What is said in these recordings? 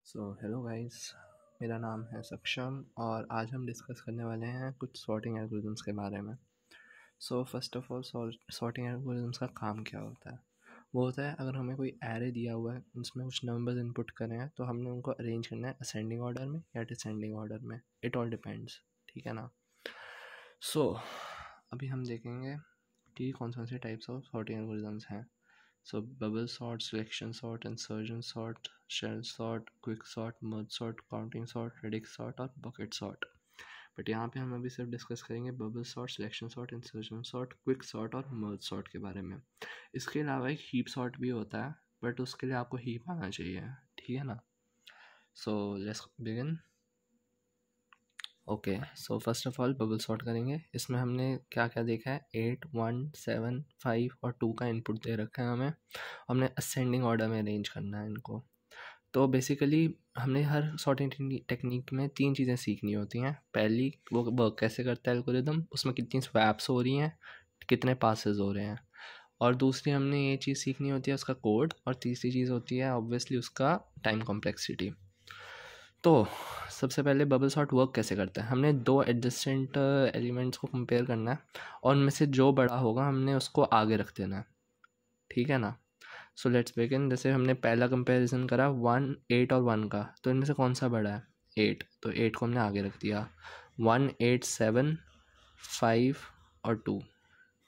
Hello guys, मेरा नाम है सक्षम और आज हम डिस्कस करने वाले हैं कुछ सॉर्टिंग एल्गोरिदम्स के बारे में। First of all sorting algorithms का काम क्या होता है? वो होता है अगर हमें कोई एरे दिया हुआ है, उसमें कुछ नंबर्स इनपुट करने हैं, तो हमने उनको अरेंज करना है असेंडिंग ऑर्डर में या डिसेंडिंग ऑर्डर में। इट ऑल डिपेंड्स, ठीक है ना। सो अभी हम देखेंगे कि कौन से टाइप्स ऑफ सॉर्टिंग एल्गोरिदम्स हैं। Bubble sort, selection sort, insertion sort, shell sort, quick sort, merge sort, counting sort, radix sort और bucket sort। बट यहाँ पे हम अभी सिर्फ डिस्कस करेंगे bubble sort, selection sort, insertion sort, quick sort और merge sort के बारे में। इसके अलावा एक हीप सॉर्ट भी होता है, बट उसके लिए आपको हीप आना चाहिए, ठीक है ना। Let's begin. Okay, so first of all bubble sort करेंगे। इसमें हमने क्या क्या देखा है, 8, 1, 7, 5 और 2 का इनपुट दे रखा है हमें। हमने असेंडिंग ऑर्डर में अरेंज करना है इनको। तो बेसिकली हमने हर सॉर्टिंग टेक्निक में 3 चीज़ें सीखनी होती हैं। पहली, वो वर्क कैसे करता है एल्गोरिदम, उसमें कितनी स्वैप्स हो रही हैं, कितने पासेस हो रहे हैं। और दूसरी हमने ये चीज़ सीखनी होती है उसका कोड। और तीसरी चीज़ होती है ऑब्वियसली उसका टाइम कॉम्प्लेक्सिटी। तो सबसे पहले बबल सॉर्ट वर्क कैसे करता है, हमने 2 एडजेसेंट एलिमेंट्स को कंपेयर करना है और उनमें से जो बड़ा होगा हमने उसको आगे रख देना है, ठीक है ना। So let's begin. जैसे हमने पहला कंपैरिजन करा 1, 8 और 1 का, तो इनमें से कौन सा बड़ा है, 8, तो 8 को हमने आगे रख दिया। 1, 8, 7, 5 और 2,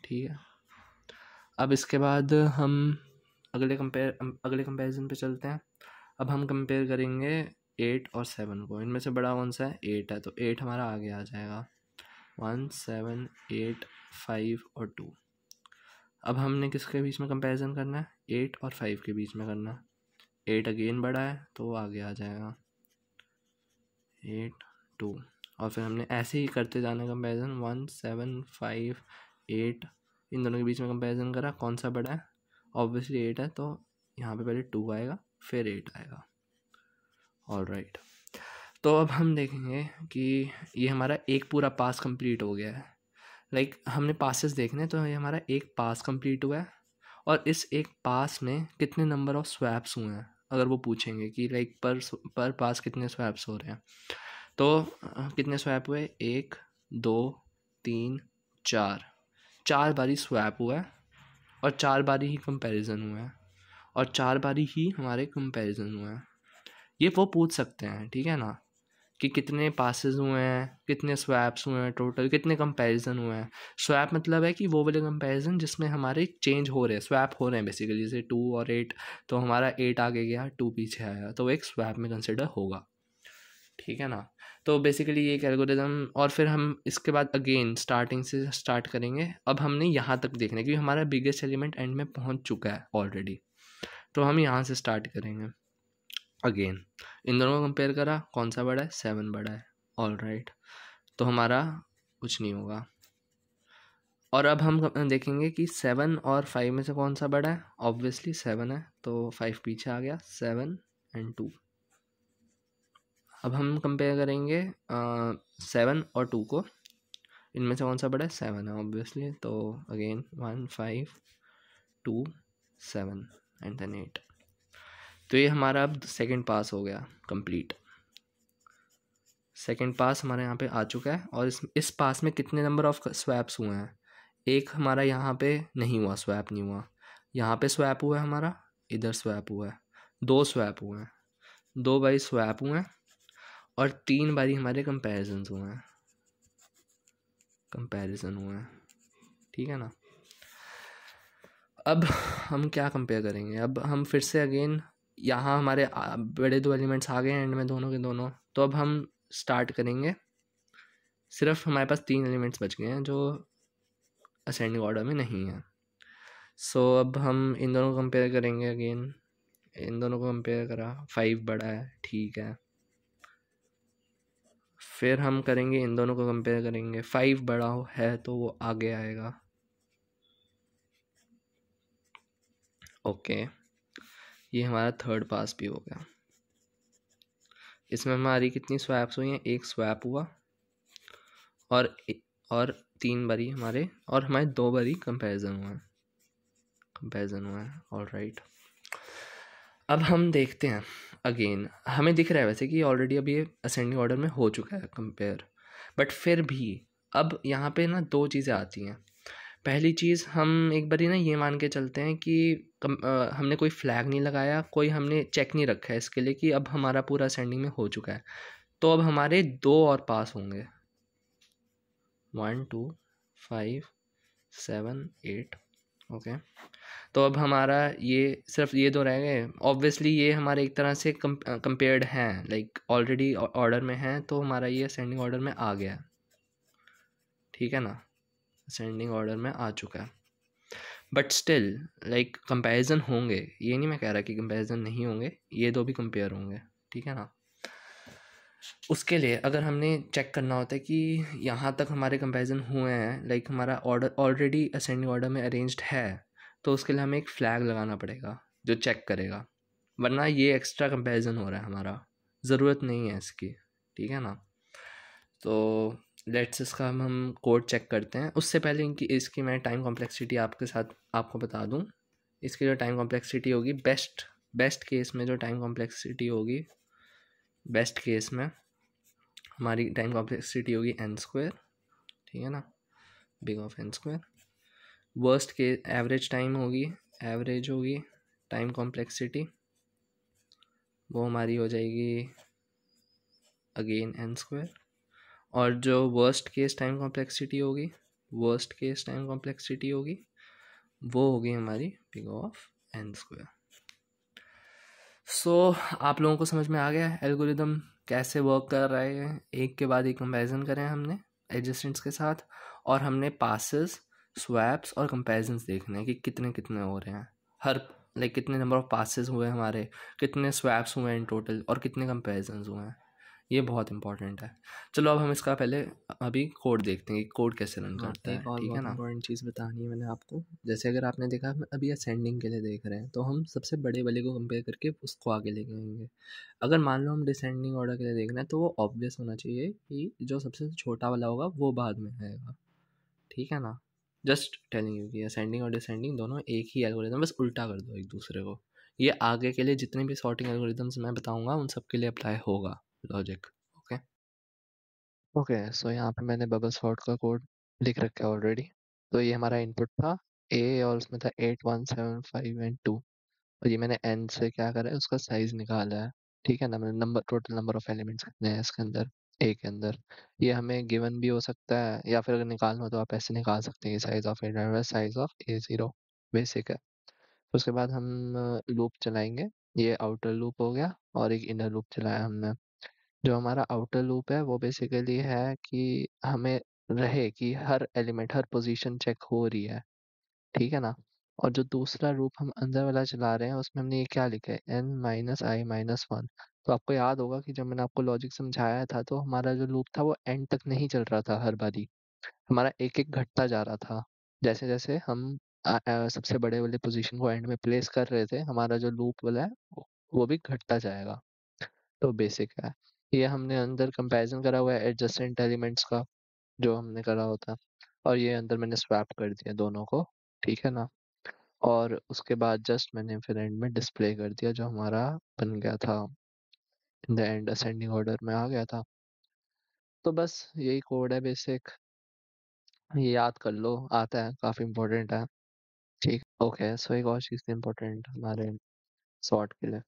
ठीक है। अब इसके बाद हम अगले कंपैरिजन पे चलते हैं। अब हम कंपेयर करेंगे 8 और 7 को। इनमें से बड़ा कौन सा है, 8 है, तो 8 हमारा आगे आ जाएगा। 1, 7, 8, 5 और 2। अब हमने किसके बीच में कंपैरिजन करना है, 8 और 5 के बीच में करना है। 8 अगेन बड़ा है तो वो आगे आ जाएगा, 8, 2। और फिर हमने ऐसे ही करते जाना कंपैरिजन, 1, 7, 5, 8, इन दोनों के बीच में कंपैरिजन करा, कौन सा बड़ा है, ऑब्वियसली 8 है, तो यहाँ पे पहले 2 आएगा फिर 8 आएगा। ऑलराइट, तो अब हम देखेंगे कि ये हमारा एक पूरा पास कंप्लीट हो गया है। हमने पासेस देखने, तो ये हमारा एक पास कंप्लीट हुआ है। और इस एक पास में कितने नंबर ऑफ स्वैप्स हुए हैं, अगर वो पूछेंगे कि पर पास कितने स्वैप्स हो रहे हैं, तो कितने स्वैप हुए, 1, 2, 3, 4 बारी स्वैप हुआ है और 4 बारी ही कंपैरिजन हुआ है और 4 बारी ही हमारे कंपैरिजन हुआ है। ये वो पूछ सकते हैं, ठीक है ना, कि कितने पासेस हुए हैं, कितने स्वैप्स हुए हैं, टोटल कितने कंपैरिजन हुए हैं। स्वैप मतलब है कि वो वाले कंपैरिजन जिसमें हमारे चेंज हो रहे हैं, स्वैप हो रहे हैं बेसिकली। जैसे 2 और 8, तो हमारा 8 आगे गया, 2 पीछे आया, तो वो एक स्वैप में कंसिडर होगा, ठीक है ना। तो बेसिकली ये एक एल्गोरिदम। और फिर हम इसके बाद अगेन स्टार्टिंग से स्टार्ट करेंगे। अब हमने यहाँ तक देखना है क्योंकि हमारा बिगेस्ट एलिमेंट एंड में पहुँच चुका है ऑलरेडी, तो हम यहाँ से स्टार्ट करेंगे। अगेन इन दोनों को कंपेयर करा, कौन सा बड़ा है, 7 बड़ा है। ऑलराइट, तो हमारा कुछ नहीं होगा। और अब हम देखेंगे कि 7 और 5 में से कौन सा बड़ा है, ऑब्वियसली 7 है, तो 5 पीछे आ गया, 7 एंड 2। अब हम कंपेयर करेंगे 7 और 2 को। इनमें से कौन सा बड़ा है, 7 है ऑब्वियसली, तो अगेन 1, 5, 2, 7 एंड देन 8। तो ये हमारा अब सेकेंड पास हो गया कंप्लीट। सेकेंड पास हमारे यहाँ पे आ चुका है। और इस पास में कितने नंबर ऑफ स्वैप्स हुए हैं, एक हमारा यहाँ पे नहीं हुआ, स्वैप नहीं हुआ। यहाँ पे स्वैप हुआ है हमारा, इधर स्वैप हुआ है, 2 स्वैप हुए हैं, 2 बारी स्वैप हुए हैं और 3 बारी हमारे कंपैरिजन हुए हैं, ठीक है ना। अब हम क्या कंपेयर करेंगे, अब हम फिर से अगेन यहाँ हमारे बड़े 2 एलिमेंट्स आ गए एंड में, दोनों के दोनों। तो अब हम स्टार्ट करेंगे, सिर्फ हमारे पास 3 एलिमेंट्स बच गए हैं जो असेंडिंग ऑर्डर में नहीं है। अब हम इन दोनों को कंपेयर करेंगे अगेन। इन दोनों को कंपेयर करा, 5 बड़ा है, ठीक है। फिर हम करेंगे, इन दोनों को कंपेयर करेंगे, 5 बड़ा है तो वो आगे आएगा, ओके। ये हमारा थर्ड पास भी हो गया। इसमें हमारी कितनी स्वैप्स हुई हैं, एक स्वैप हुआ और 3 बारी हमारे, और हमारे 2 बारी कंपैरिजन हुआ है, ऑलराइट। अब हम देखते हैं अगेन, हमें दिख रहा है वैसे कि ऑलरेडी अब ये असेंडिंग ऑर्डर में हो चुका है कंपेयर, बट फिर भी अब यहाँ पे ना दो चीज़ें आती हैं। पहली चीज़, हम एक बारी ना ये मान के चलते हैं कि हमने कोई फ्लैग नहीं लगाया, कोई हमने चेक नहीं रखा है इसके लिए कि अब हमारा पूरा असेंडिंग में हो चुका है, तो अब हमारे दो और पास होंगे, 1 2 5 7 8। ओके, तो अब हमारा ये सिर्फ ये दो रह गए। ऑब्वियसली ये हमारे एक तरह से कंपेयर्ड हैं, लाइक ऑलरेडी ऑर्डर में हैं, तो हमारा ये असेंडिंग ऑर्डर में आ गया, ठीक है ना, असेंडिंग ऑर्डर में आ चुका है। बट स्टिल लाइक कंपैरिजन होंगे, ये नहीं मैं कह रहा कि कंपैरिजन नहीं होंगे, ये दो भी कंपेयर होंगे, ठीक है ना। उसके लिए अगर हमने चेक करना होता है कि यहाँ तक हमारे कंपैरिजन हुए हैं, लाइक हमारा ऑर्डर ऑलरेडी असेंडिंग ऑर्डर में अरेंज्ड है, तो उसके लिए हमें एक फ्लैग लगाना पड़ेगा जो चेक करेगा, वरना ये एक्स्ट्रा कंपैरिजन हो रहा है हमारा, ज़रूरत नहीं है इसकी, ठीक है ना। तो लेट्स इसका हम कोड चेक करते हैं। उससे पहले इनकी इसकी मैं टाइम कॉम्प्लेक्सिटी आपके साथ आपको बता दूं। इसकी जो टाइम कॉम्प्लेक्सिटी होगी, बेस्ट केस में जो टाइम कॉम्प्लेक्सिटी होगी, बेस्ट केस में हमारी टाइम कॉम्प्लेक्सिटी होगी n², ठीक है ना, बिग ऑफ n²। वर्स्ट के एवरेज टाइम होगी, एवरेज होगी टाइम कॉम्प्लेक्सिटी, वो हमारी हो जाएगी अगेन n²। और जो वर्स्ट केस टाइम कॉम्प्लेक्सिटी होगी, वर्स्ट केस टाइम कॉम्प्लेक्सिटी होगी, वो होगी हमारी बिग ऑफ n²। सो आप लोगों को समझ में आ गया एल्गोरिदम कैसे वर्क कर रहा है। एक के बाद एक कंपैरिजन करें हमने एडजस्टेंट्स के साथ, और हमने पासेस, स्वैप्स और कंपैरिजन्स देखने हैं कि कितने कितने हो रहे हैं, हर लाइक कितने नंबर ऑफ पासेस हुए हमारे, कितने स्वैप्स हुए हैं इन टोटल, और कितने कंपैरिजन्स हुए हैं। ये बहुत इंपॉर्टेंट है। चलो अब हम इसका पहले अभी कोड देखते हैं कि कोड कैसे रन करता है, एक और ठीक है बहुत ना। इंपॉर्टेंट चीज़ बतानी है मैंने आपको। जैसे अगर आपने देखा हम अभी असेंडिंग के लिए देख रहे हैं, तो हम सबसे बड़े वाले को कंपेयर करके उसको आगे लेके आएंगे। अगर मान लो हम डिसेंडिंग ऑर्डर के लिए देख रहे हैं, तो वो ऑब्वियस होना चाहिए कि जो सबसे छोटा वाला होगा वो बाद में आएगा, ठीक है ना। जस्ट टेलिंग यू कि असेंडिंग और डिसेंडिंग दोनों एक ही एल्गोरिदम, बस उल्टा कर दो एक दूसरे को। ये आगे के लिए जितने भी सॉर्टिंग एल्गोरिदम्स मैं बताऊंगा उन सब के लिए अप्लाई होगा लॉजिक। ओके ओके, सो यहाँ पे मैंने बबल सॉर्ट का कोड लिख रखा है ऑलरेडी। तो ये हमारा इनपुट था ए, और उसमें था 8 1 7 5 एंड 2, और ये मैंने एन से क्या करा है, उसका साइज निकाला है, ठीक है ना। मैंने number, total number of elements कितने हैं इसके अंदर, ए के अंदर। ये हमें गिवन भी हो सकता है, या फिर अगर निकालना हो तो आप ऐसे निकाल सकते हैं, size of A, size of A0 basic है। तो उसके बाद हम लूप चलाएंगे। ये आउटर लूप हो गया, और एक इनर लूप चलाया हमने। जो हमारा आउटर लूप है वो बेसिकली है कि हमें रहे कि हर एलिमेंट, हर पोजीशन चेक हो रही है, ठीक है ना। और जो दूसरा लूप हम अंदर वाला चला रहे हैं, उसमें हमने ये क्या लिखा है, n-i-1। तो आपको याद होगा कि जब मैंने आपको लॉजिक समझाया था, तो हमारा जो लूप था वो एंड तक नहीं चल रहा था, हर बारी हमारा एक एक घटता जा रहा था। जैसे जैसे हम सबसे बड़े वाले पोजीशन को एंड में प्लेस कर रहे थे, हमारा जो लूप वाला है वो भी घटता जाएगा। तो बेसिक है। ये हमने अंदर कंपैरिजन करा हुआ है एडजेसेंट एलिमेंट्स का, जो हमने करा होता है। और ये अंदर मैंने स्वैप कर दिया दोनों को, ठीक है ना। और उसके बाद जस्ट मैंने फिर एंड में डिस्प्ले कर दिया जो हमारा बन गया था, in the end ascending order में आ गया था। तो बस यही कोड है बेसिक, ये याद कर लो, आता है, काफ़ी इंपॉर्टेंट है। ठीक, ओके। सो एक और चीज़ इम्पोर्टेंट हमारे सॉर्ट के लिए,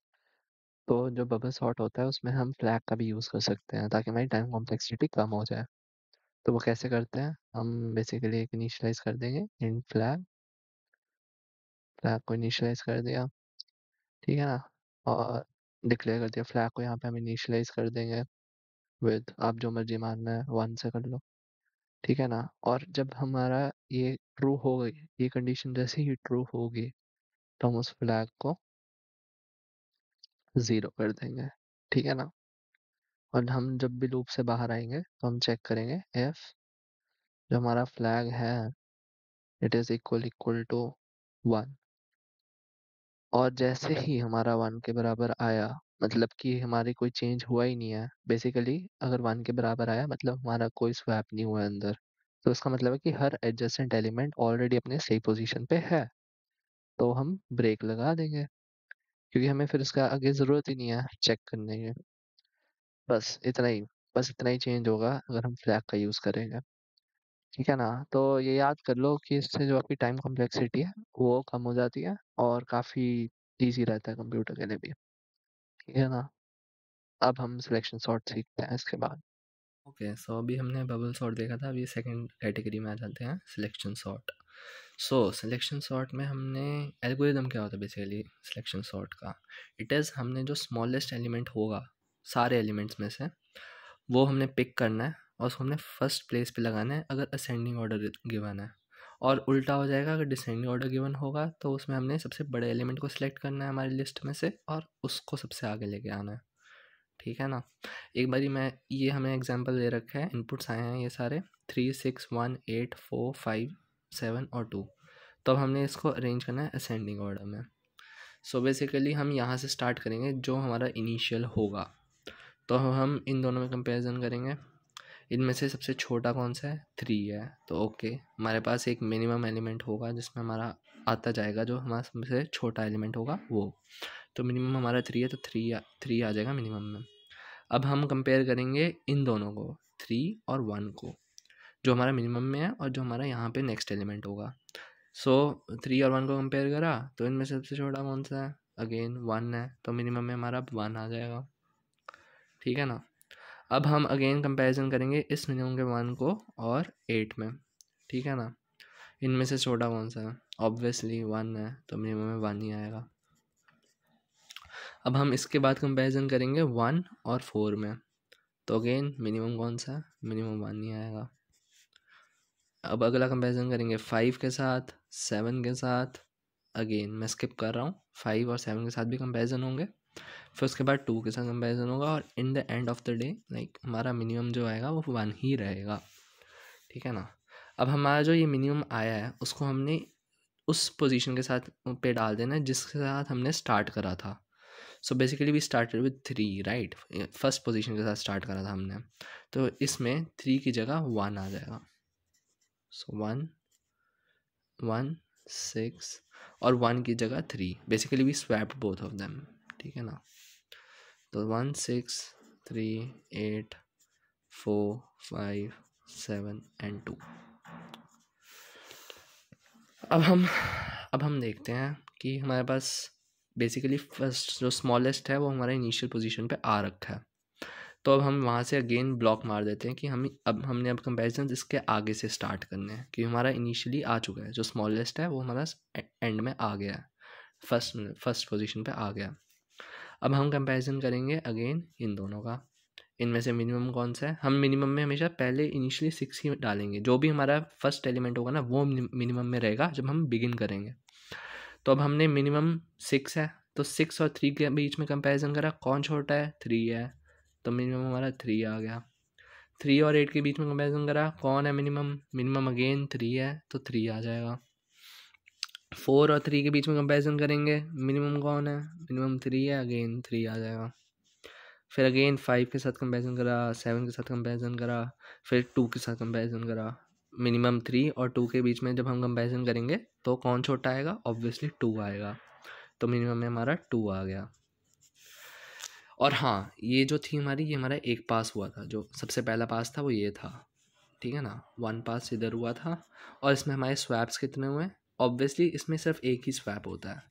तो जो बबल सॉर्ट होता है उसमें हम फ्लैग का भी यूज़ कर सकते हैं, ताकि हमारी टाइम कॉम्प्लेक्सिटी कम हो जाए। तो वो कैसे करते हैं, हम बेसिकली एक इनिशियलाइज कर देंगे इन फ्लैग, फ्लैग को इनिशियलाइज कर दिया, ठीक है ना। और डिक्लेयर कर दिया फ्लैग को, यहाँ पे हम इनिशियलाइज कर देंगे विद, आप जो मर्जी मानना है 1 से कर लो, ठीक है ना। और जब हमारा ये ट्रू हो गई, ये कंडीशन जैसे ही ट्रू होगी, तो हम उस फ्लैग को 0 कर देंगे, ठीक है ना। और हम जब भी लूप से बाहर आएंगे तो हम चेक करेंगे इफ जो हमारा फ्लैग है इट इज इक्वल टू 1। और जैसे ही हमारा 1 के बराबर आया, मतलब कि हमारी कोई चेंज हुआ ही नहीं है बेसिकली, अगर 1 के बराबर आया मतलब हमारा कोई स्वैप नहीं हुआ है अंदर, तो इसका मतलब है कि हर एडजेसेंट एलिमेंट ऑलरेडी अपने सही पोजीशन पे है, तो हम ब्रेक लगा देंगे, क्योंकि हमें फिर उसका आगे ज़रूरत ही नहीं है चेक करने की। बस इतना ही बस इतना ही चेंज होगा अगर हम फ्लैग का यूज़ करेंगे। ठीक है ना? तो ये याद कर लो कि इससे जो आपकी टाइम कॉम्प्लेक्सिटी है वो कम हो जाती है और काफ़ी ईज़ी रहता है कंप्यूटर के लिए भी। ठीक है ना? अब हम सिलेक्शन सॉर्ट सीखते हैं इसके बाद। ओके, सो अभी हमने बबल सॉर्ट देखा था, अभी सेकंड कैटेगरी में आ जाते हैं, selection sort. So selection sort में हमने एल्गोरिदम क्या होता है बेसिकली सिलेक्शन सॉर्ट का, इट इज़ हमने जो स्मॉलेस्ट एलिमेंट होगा सारे एलिमेंट्स में से वो हमने पिक करना है और उसको हमने फर्स्ट प्लेस पे लगाना है अगर असेंडिंग ऑर्डर गिवन है, और उल्टा हो जाएगा अगर डिसेंडिंग ऑर्डर गिवन होगा तो उसमें हमने सबसे बड़े एलिमेंट को सिलेक्ट करना है हमारी लिस्ट में से और उसको सबसे आगे लेके आना है। ठीक है ना? एक बारी मैं ये हमें एग्जांपल दे रखा है, इनपुट्स आए हैं ये सारे 3 6 1 8 4 5 7 और 2। तो अब हमने इसको अरेंज करना है असेंडिंग ऑर्डर में। सो बेसिकली हम यहाँ से स्टार्ट करेंगे जो हमारा इनिशियल होगा, तो हम इन दोनों में कंपैरिजन करेंगे। इनमें से सबसे छोटा कौन सा है? 3 है, तो ओके हमारे पास एक मिनिमम एलिमेंट होगा जिसमें हमारा आता जाएगा जो हमारा सबसे छोटा एलिमेंट होगा वो, तो मिनिमम हमारा 3 है तो 3 आ जाएगा मिनिमम में। अब हम कंपेयर करेंगे इन दोनों को 3 और 1 को, जो हमारा मिनिमम में है और जो हमारा यहाँ पे नेक्स्ट एलिमेंट होगा। सो 3 और 1 को कंपेयर करा तो इनमें से सबसे छोटा कौन सा है? अगेन 1 है, तो मिनिमम में हमारा 1 आ जाएगा। ठीक है ना? अब हम अगेन कंपैरिजन करेंगे इस मिनिमम के 1 को और 8 में। ठीक है ना? इनमें से छोटा कौन सा है? ऑब्वियसली 1 है, तो मिनिमम में 1 ही आएगा। अब हम इसके बाद कंपैरिजन करेंगे 1 और 4 में, तो अगेन मिनिमम कौन सा है? मिनिमम 1 ही आएगा। अब अगला कंपैरिजन करेंगे 5 के साथ, 7 के साथ, अगेन मैं स्किप कर रहा हूँ, 5 और 7 के साथ भी कंपैरिजन होंगे, फिर उसके बाद 2 के साथ कंपैरिजन होगा और in the end of the day like हमारा मिनिमम जो आएगा वो 1 ही रहेगा। ठीक है ना? अब हमारा जो ये मिनिमम आया है उसको हमने उस पोजीशन के साथ पे डाल देना है जिसके साथ हमने स्टार्ट करा था। So basically we started with 3 right, first position के साथ स्टार्ट करा था हमने, तो इसमें 3 की जगह 1 आ जाएगा। सो 1 1 6 और 1 की जगह 3, basically we swapped both of them. ठीक है ना? तो 1 6 3 8 4 5 7 एंड 2। अब हम देखते हैं कि हमारे पास बेसिकली फर्स्ट जो स्मॉलेस्ट है वो हमारा इनिशियल पोजीशन पे आ रखा है, तो अब हम वहाँ से अगेन ब्लॉक मार देते हैं कि हमने कंपैरिजन इसके आगे से स्टार्ट करने हैं, कि हमारा इनिशियली आ चुका है, जो स्मॉलेस्ट है वो हमारा एंड में आ गया है, फर्स्ट पोजीशन पे आ गया। अब हम कंपैरिजन करेंगे अगेन इन दोनों का, इनमें से मिनिमम कौन सा है? हम मिनिमम में हमेशा पहले इनिशियली 6 ही डालेंगे, जो भी हमारा फर्स्ट एलिमेंट होगा ना वो मिनिमम में रहेगा जब हम बिगिन करेंगे। तो अब हमने मिनिमम 6 है, तो 6 और 3 के बीच में कंपैरिजन करा, कौन छोटा है? 3 है, तो मिनिमम हमारा 3 आ गया। 3 और 8 के बीच में कंपैरिजन करा, कौन है मिनिमम? मिनिमम अगेन 3 है, तो 3 आ जाएगा। 4 और 3 के बीच में कंपैरिजन करेंगे, मिनिमम कौन है? मिनिमम 3 है, अगेन 3 आ जाएगा। फिर अगेन 5 के साथ कंपैरिजन करा, 7 के साथ कंपैरिजन करा, फिर 2 के साथ कंपैरिजन करा, मिनिमम 3 और 2 के बीच में जब हम कंपैरिजन करेंगे तो कौन छोटा आएगा? ऑब्वियसली 2 आएगा, तो मिनिमम में हमारा 2 आ गया। और हाँ, ये जो थी हमारी, ये हमारा एक पास हुआ था, जो सबसे पहला पास था वो ये था। ठीक है ना? 1 पास इधर हुआ था, और इसमें हमारे स्वैप्स कितने हुए? ऑब्वियसली इसमें सिर्फ एक ही स्वैप होता है,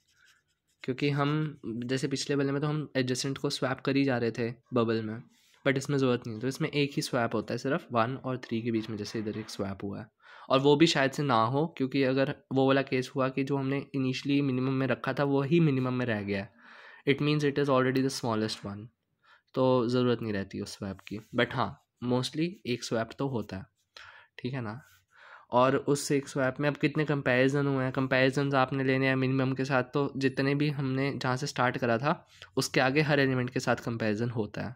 क्योंकि हम जैसे पिछले वाले में तो हम एडजेसेंट को स्वैप कर ही जा रहे थे बबल में, बट इसमें ज़रूरत नहीं है, तो इसमें एक ही स्वैप होता है सिर्फ 1 और 3 के बीच में, जैसे इधर एक स्वैप हुआ है, और वो भी शायद से ना हो, क्योंकि अगर वो वाला केस हुआ कि जो हमने इनिशियली मिनिमम में रखा था वो ही मिनिमम में रह गया है, it means it is already the smallest one, तो ज़रूरत नहीं रहती उस स्वैप की। बट हाँ, मोस्टली एक स्वैप तो होता है। ठीक है ना? और उस एक स्वैप में अब कितने कंपैरिजन हुए हैं? कंपैरिजन आपने लेने हैं मिनिमम के साथ, तो जितने भी हमने जहाँ से स्टार्ट करा था उसके आगे हर एलिमेंट के साथ कंपैरिजन होता है।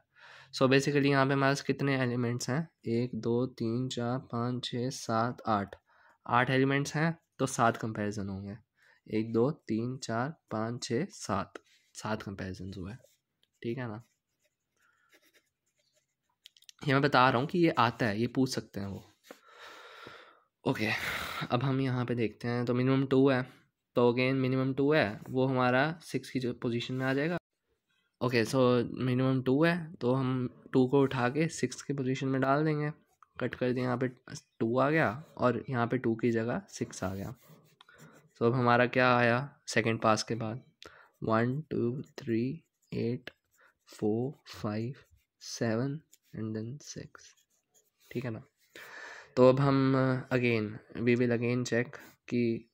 सो बेसिकली यहाँ पे हमारे पास कितने एलिमेंट्स हैं? 1 2 3 4 5 6 7 8, 8 एलिमेंट्स हैं, तो 7 कंपैरिजन होंगे। 1 2 3 4 5 6 7, 7 कंपैरिजन हुए। ठीक है ना? ये मैं बता रहा हूँ कि ये आता है, ये पूछ सकते हैं वो। ओके, अब हम यहाँ पे देखते हैं, तो मिनिमम 2 है, तो अगेन मिनिमम 2 है, वो हमारा 6 की जो पोजीशन में आ जाएगा। ओके, सो मिनिमम 2 है, तो हम 2 को उठा के 6 की पोजीशन में डाल देंगे। कट कर दिया, यहाँ पे 2 आ गया और यहाँ पे 2 की जगह 6 आ गया। तो अब हमारा क्या आया सेकेंड पास के बाद, 1 2 3 8 4 5 7 एंड देन 6, ठीक है ना। तो अब हम again we will again check कि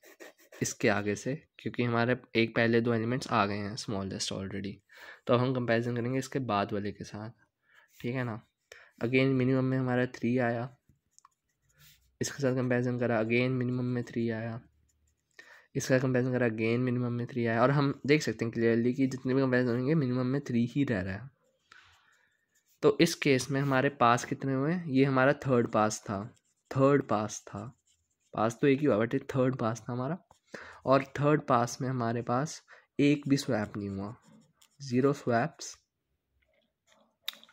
इसके आगे से, क्योंकि हमारे एक पहले 2 एलिमेंट्स आ गए हैं स्मॉलेस्ट ऑलरेडी, तो हम कंपैरिजन करेंगे इसके बाद वाले के साथ, ठीक है ना। अगेन मिनिमम में हमारा 3 आया, इसके साथ कंपैरिजन करा, अगेन मिनिमम में 3 आया, इसका कंपैरिजन करा, अगेन मिनिमम में 3 आया, और हम देख सकते हैं क्लियरली कि जितने भी कंपैरिजन होंगे मिनिमम में 3 ही रह रहा है। तो इस केस में हमारे पास कितने हुए, ये हमारा थर्ड पास था, पास तो एक ही हुआ बट थर्ड पास था हमारा, और थर्ड पास में हमारे पास एक भी स्वैप नहीं हुआ, 0 स्वैप्स।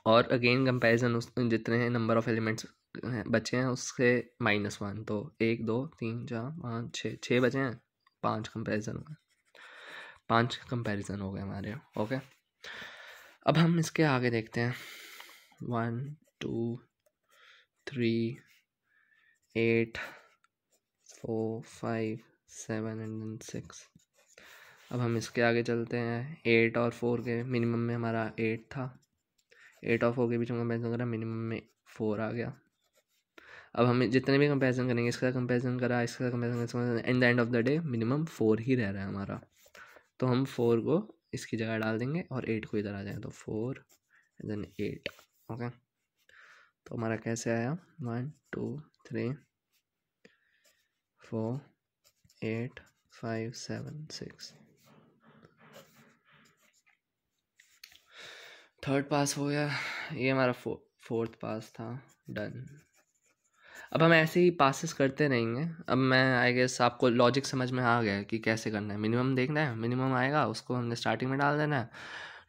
और अगेन कंपैरिजन उस जितने नंबर ऑफ एलिमेंट्स बचे हैं उससे -1, तो 1 2 3 4 5 6 बचे हैं, 5 कंपैरिजन हो गए हमारे। ओके, अब हम इसके आगे देखते हैं, 1 2 3 8 4 5 7 एंड 6। अब हम इसके आगे चलते हैं, 8 और 4 के मिनिमम में हमारा 8 था, 8 और 4 के बीच में कंपेरिजन करा, मिनिमम में 4 आ गया। अब हम जितने भी कंपेरिजन करेंगे, इसका कंपेरिजन करा, इसका comparison, and the end of the day minimum 4 ही रह रहा है हमारा, तो हम 4 को इसकी जगह डाल देंगे और 8 को इधर आ जाएगा, तो 4 एंड देन 8। ओके, तो हमारा कैसे आया, 1 2 3 4 8 5 7 6। थर्ड पास हो गया, ये हमारा फोर्थ पास था, डन। अब हम ऐसे ही पासेस करते रहेंगे। अब मैं आई गेस आपको लॉजिक समझ में आ गया है कि कैसे करना है। मिनिमम देखना है, मिनिमम आएगा उसको हमने स्टार्टिंग में डाल देना है,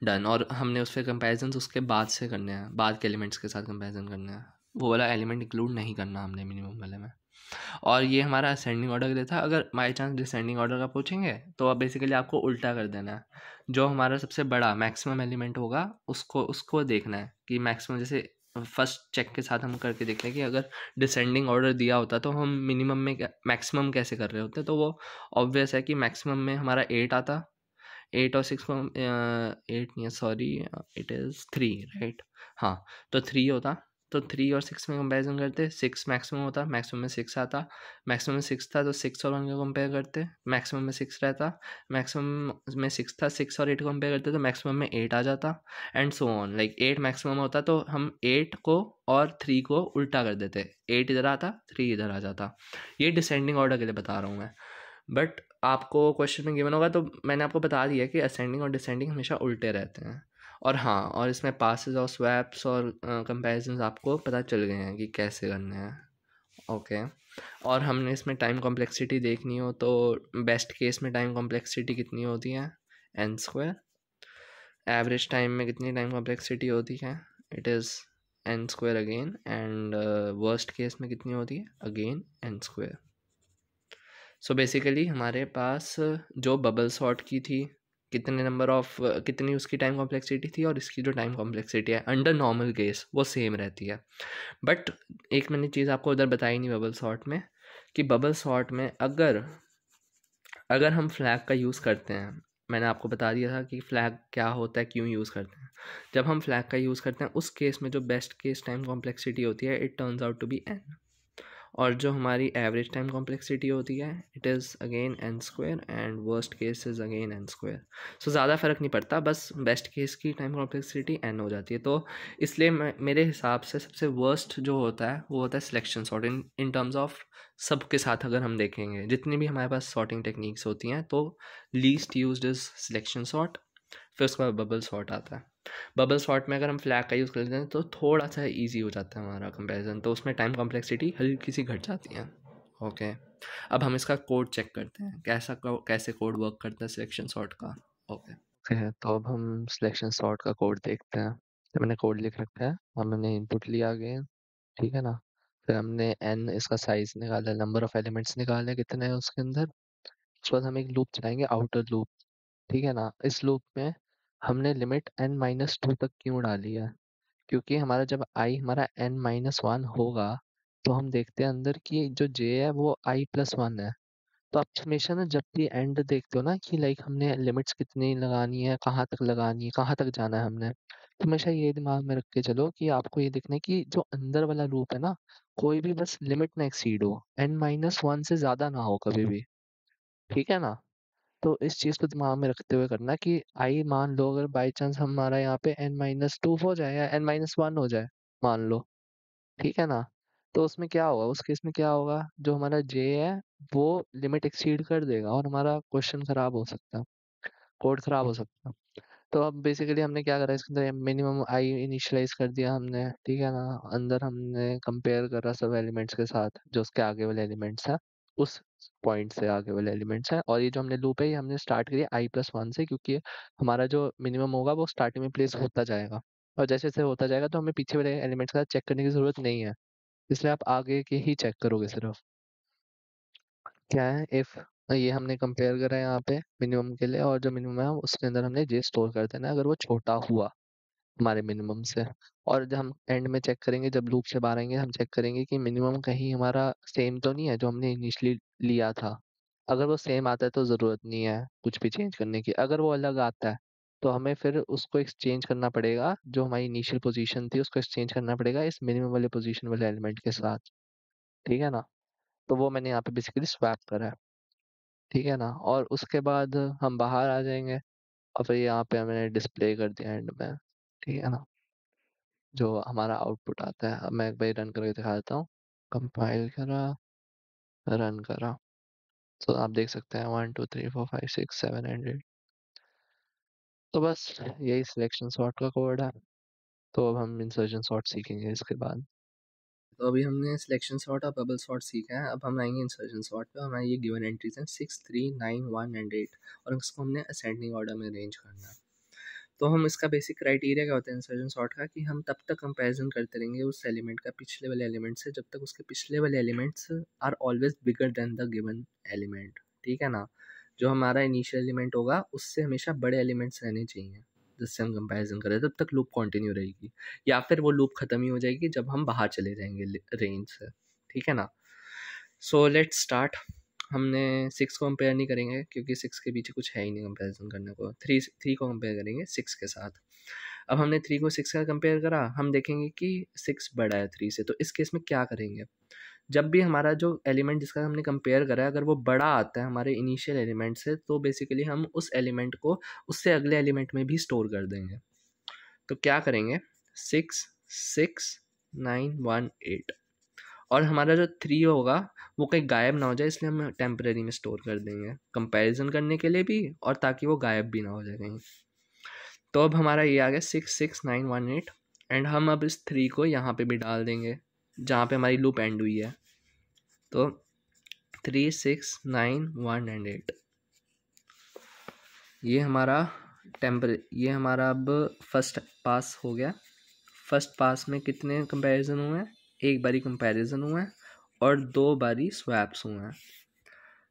डन। और हमने उस पर कंपेरिजन उसके बाद से करने हैं, बाद के एलिमेंट्स के साथ कंपेरिजन करना है, वो वाला एलिमेंट इंक्लूड नहीं करना हमने मिनिमम वाले में। और ये हमारा असेंडिंग ऑर्डर के लिए था। अगर बाई चांस डिसेंडिंग ऑर्डर का पूछेंगे तो अब बेसिकली आपको उल्टा कर देना है, जो हमारा सबसे बड़ा मैक्सिमम एलिमेंट होगा उसको देखना है कि मैक्सिमम, जैसे फर्स्ट चेक के साथ हम करके देखते हैं कि अगर डिसेंडिंग ऑर्डर दिया होता तो हम मिनिमम में मैक्सिमम कैसे कर रहे होते, तो वो ऑब्वियस है कि मैक्सिमम में हमारा 8 आता, 8 और 6 को 8 नहीं है सॉरी, इट इज़ 3 राइट, हाँ, तो 3 होता, तो 3 और 6 में कंपैरिजन करते, 6 मैक्सिमम होता, मैक्सिमम में 6 आता, मैक्सिमम में 6 था तो 6 और 1 को कंपेयर करते, मैक्सिमम में 6 रहता, मैक्सिमम में 6 था, 6 और 8 को कंपेयर करते तो मैक्सिमम में 8 आ जाता, and so on, like 8 maximum होता तो हम 8 को और 3 को उल्टा कर देते, 8 इधर आता, 3 इधर आ जाता। ये डिसेंडिंग ऑर्डर के लिए बता रहा हूँ मैं, बट आपको क्वेश्चन में गिवन होगा तो मैंने आपको बता दिया कि असेंडिंग और डिसेंडिंग हमेशा उल्टे रहते हैं। और हाँ, और इसमें पासेस और स्वैप्स और कंपैरिजंस आपको पता चल गए हैं कि कैसे करने हैं। ओके, और हमने इसमें टाइम कॉम्प्लेक्सिटी देखनी हो तो बेस्ट केस में टाइम कॉम्प्लेक्सिटी कितनी होती है, n²। एवरेज टाइम में कितनी टाइम कॉम्प्लेक्सिटी होती है, it is n² again, and worst case में कितनी होती है, अगेन n²। सो बेसिकली हमारे पास जो बबल सॉर्ट की थी, कितने नंबर ऑफ कितनी उसकी टाइम कॉम्प्लेक्सिटी थी, और इसकी जो टाइम कॉम्प्लेक्सिटी है अंडर नॉर्मल केस वो सेम रहती है। बट एक मैंने चीज़ आपको उधर बताई नहीं बबल सॉर्ट में, कि बबल सॉर्ट में अगर हम फ्लैग का यूज़ करते हैं, मैंने आपको बता दिया था कि फ्लैग क्या होता है, क्यों यूज़ करते हैं। जब हम फ्लैग का यूज़ करते हैं उस केस में जो बेस्ट केस टाइम कॉम्प्लेक्सिटी होती है, it turns out to be n, और जो हमारी एवरेज टाइम कॉम्प्लेक्सिटी होती है it is again n², and worst case is again n²। So ज़्यादा फ़र्क नहीं पड़ता, बस बेस्ट केस की टाइम कॉम्प्लेक्सिटी n हो जाती है। तो इसलिए मेरे हिसाब से सबसे वर्स्ट जो होता है वो होता है selection sort, in terms of सब के साथ अगर हम देखेंगे जितनी भी हमारे पास सॉर्टिंग टेक्निक्स होती हैं, तो least used is selection sort, फिर उसके बाद बबल सॉर्ट आता है। बबल सॉर्ट में अगर हम फ्लैग का यूज़ कर लेते हैं तो थोड़ा सा इजी हो जाता है हमारा कंपैरिजन, तो उसमें टाइम कॉम्प्लेक्सिटी हल्की सी घट जाती है। ओके, अब हम इसका कोड चेक करते हैं, कैसे कोड वर्क करता है सिलेक्शन सॉर्ट का। ओके, तो अब हम सिलेक्शन सॉर्ट का कोड देखते हैं। तो मैंने कोड लिख रखा है, हमने इनपुट लिया अगेन, ठीक है ना। फिर हमने n इसका साइज़ निकाला, नंबर ऑफ एलिमेंट्स निकाले कितने हैं उसके अंदर, उसके बाद हम एक लूप चलाएंगे, आउटर लूप, ठीक है ना। इस लूप में हमने लिमिट n-2 तक क्यों डाली है, क्योंकि हमारा जब i हमारा n-1 होगा तो हम देखते हैं अंदर कि जो j है वो i+1 है। तो आप हमेशा ना जब भी एंड देखते हो ना कि लाइक हमने लिमिट्स कितनी लगानी है, कहाँ तक लगानी है, कहाँ तक जाना है हमने, तो हमेशा ये दिमाग में रख के चलो कि आपको ये देखना है कि जो अंदर वाला लूप है ना, कोई भी बस लिमिट ना एक्सीड हो, n-1 से ज्यादा ना हो कभी भी, ठीक है ना। तो इस चीज को दिमाग में रखते हुए करना कि आई मान लो अगर बाई चांस हमारा यहाँ पे n-2 हो जाए या n-1 हो जाए, मान लो, ठीक है ना। तो उसमें क्या होगा, उस केस में क्या होगा, जो हमारा j है वो लिमिट एक्सीड कर देगा और हमारा क्वेश्चन खराब हो सकता है, कोड खराब हो सकता है। तो अब बेसिकली हमने क्या करा, इसके अंदर मिनिमम आई इनिशियलाइज कर दिया हमने, ठीक है ना। अंदर हमने कंपेयर करा सब एलिमेंट्स के साथ जो उसके आगे वाले एलिमेंट्स हैं, उस पॉइंट से आगे वाले एलिमेंट्स हैं। और ये जो हमने लूप है ये हमने स्टार्ट करी i+1 से, क्योंकि हमारा जो मिनिमम होगा वो स्टार्टिंग में प्लेस होता जाएगा, और जैसे जैसे होता जाएगा तो हमें पीछे वाले एलिमेंट्स का चेक करने की जरूरत नहीं है, इसलिए आप आगे के ही चेक करोगे सिर्फ। क्या है, इफ ये हमने कंपेयर करा है यहाँ पे मिनिमम के लिए, और जो मिनिमम है उसके अंदर हमने जे स्टोर कर देना है अगर वो छोटा हुआ हमारे मिनिमम से। और जब हम एंड में चेक करेंगे, जब लूप से बाहर आएंगे, हम चेक करेंगे कि मिनिमम कहीं हमारा सेम तो नहीं है जो हमने इनिशियली लिया था। अगर वो सेम आता है तो ज़रूरत नहीं है कुछ भी चेंज करने की, अगर वो अलग आता है तो हमें फिर उसको एक्सचेंज करना पड़ेगा, जो हमारी इनिशियल पोजीशन थी उसको एक्सचेंज करना पड़ेगा इस मिनिमम वाले पोजीशन वाले एलिमेंट के साथ, ठीक है ना। तो वो मैंने यहाँ पे बेसिकली स्वैप करा है, ठीक है ना। और उसके बाद हम बाहर आ जाएंगे और फिर यहाँ पे हमने डिस्प्ले कर दिया एंड में, ठीक है ना, जो हमारा आउटपुट आता है। अब मैं एक बार रन करके दिखा देता हूँ, कंपाइल करा, रन करा, तो आप देख सकते हैं 1 2 3 4 5 6 7 8। तो बस यही सिलेक्शन सॉर्ट का कोड है। तो अब हम इंसर्शन सॉर्ट सीखेंगे इसके बाद। तो अभी हमने सिलेक्शन सॉर्ट और बबल सॉर्ट सीखा है, अब हम आएंगे इंसर्शन सॉर्ट पे। हमारी ये गिवन एंट्रीज हैं 6 3 9 1 एंड 8, और इसको हमने असेंडिंग ऑर्डर में अरेंज करना है। तो हम इसका बेसिक क्राइटेरिया क्या होता है इंसर्शन सॉर्ट का, कि हम तब तक कंपैरिजन करते रहेंगे उस एलिमेंट का पिछले वाले एलिमेंट से जब तक उसके पिछले वाले elements are always bigger than the given element, ठीक है ना। जो हमारा इनिशियल एलिमेंट होगा उससे हमेशा बड़े एलिमेंट्स रहने चाहिए जिससे हम कंपैरिजन करें, तब तक लूप कंटिन्यू रहेगी, या फिर वो लूप ख़त्म ही हो जाएगी जब हम बाहर चले जाएंगे रेंज से, ठीक है ना। So let's start. हमने 6 को कंपेयर नहीं करेंगे क्योंकि 6 के पीछे कुछ है ही नहीं कंपेरिजन करने को। 3 को कंपेयर करेंगे 6 के साथ। अब हमने 3 को 6 का कंपेयर करा, हम देखेंगे कि 6 बड़ा है 3 से, तो इस केस में क्या करेंगे, जब भी हमारा जो एलिमेंट जिसका हमने कंपेयर करा है अगर वो बड़ा आता है हमारे इनिशियल एलिमेंट से, तो बेसिकली हम उस एलिमेंट को उससे अगले एलिमेंट में भी स्टोर कर देंगे। तो क्या करेंगे, 6 6 9 1 8, और हमारा जो 3 होगा वो कहीं गायब ना हो जाए, इसलिए हम टेम्परेरी में स्टोर कर देंगे कंपैरिजन करने के लिए भी, और ताकि वो गायब भी ना हो जाए कहीं। तो अब हमारा ये आ गया 6 6 9 1 8, एंड हम अब इस 3 को यहाँ पे भी डाल देंगे जहाँ पे हमारी लूप एंड हुई है। तो 3 6 9 1 एंड 8, ये हमारा ये हमारा अब फर्स्ट पास हो गया। फर्स्ट पास में कितने कंपैरिजन हुए हैं, एक बारी कंपैरिजन हुआ है और 2 बारी स्वैप्स हुए हैं।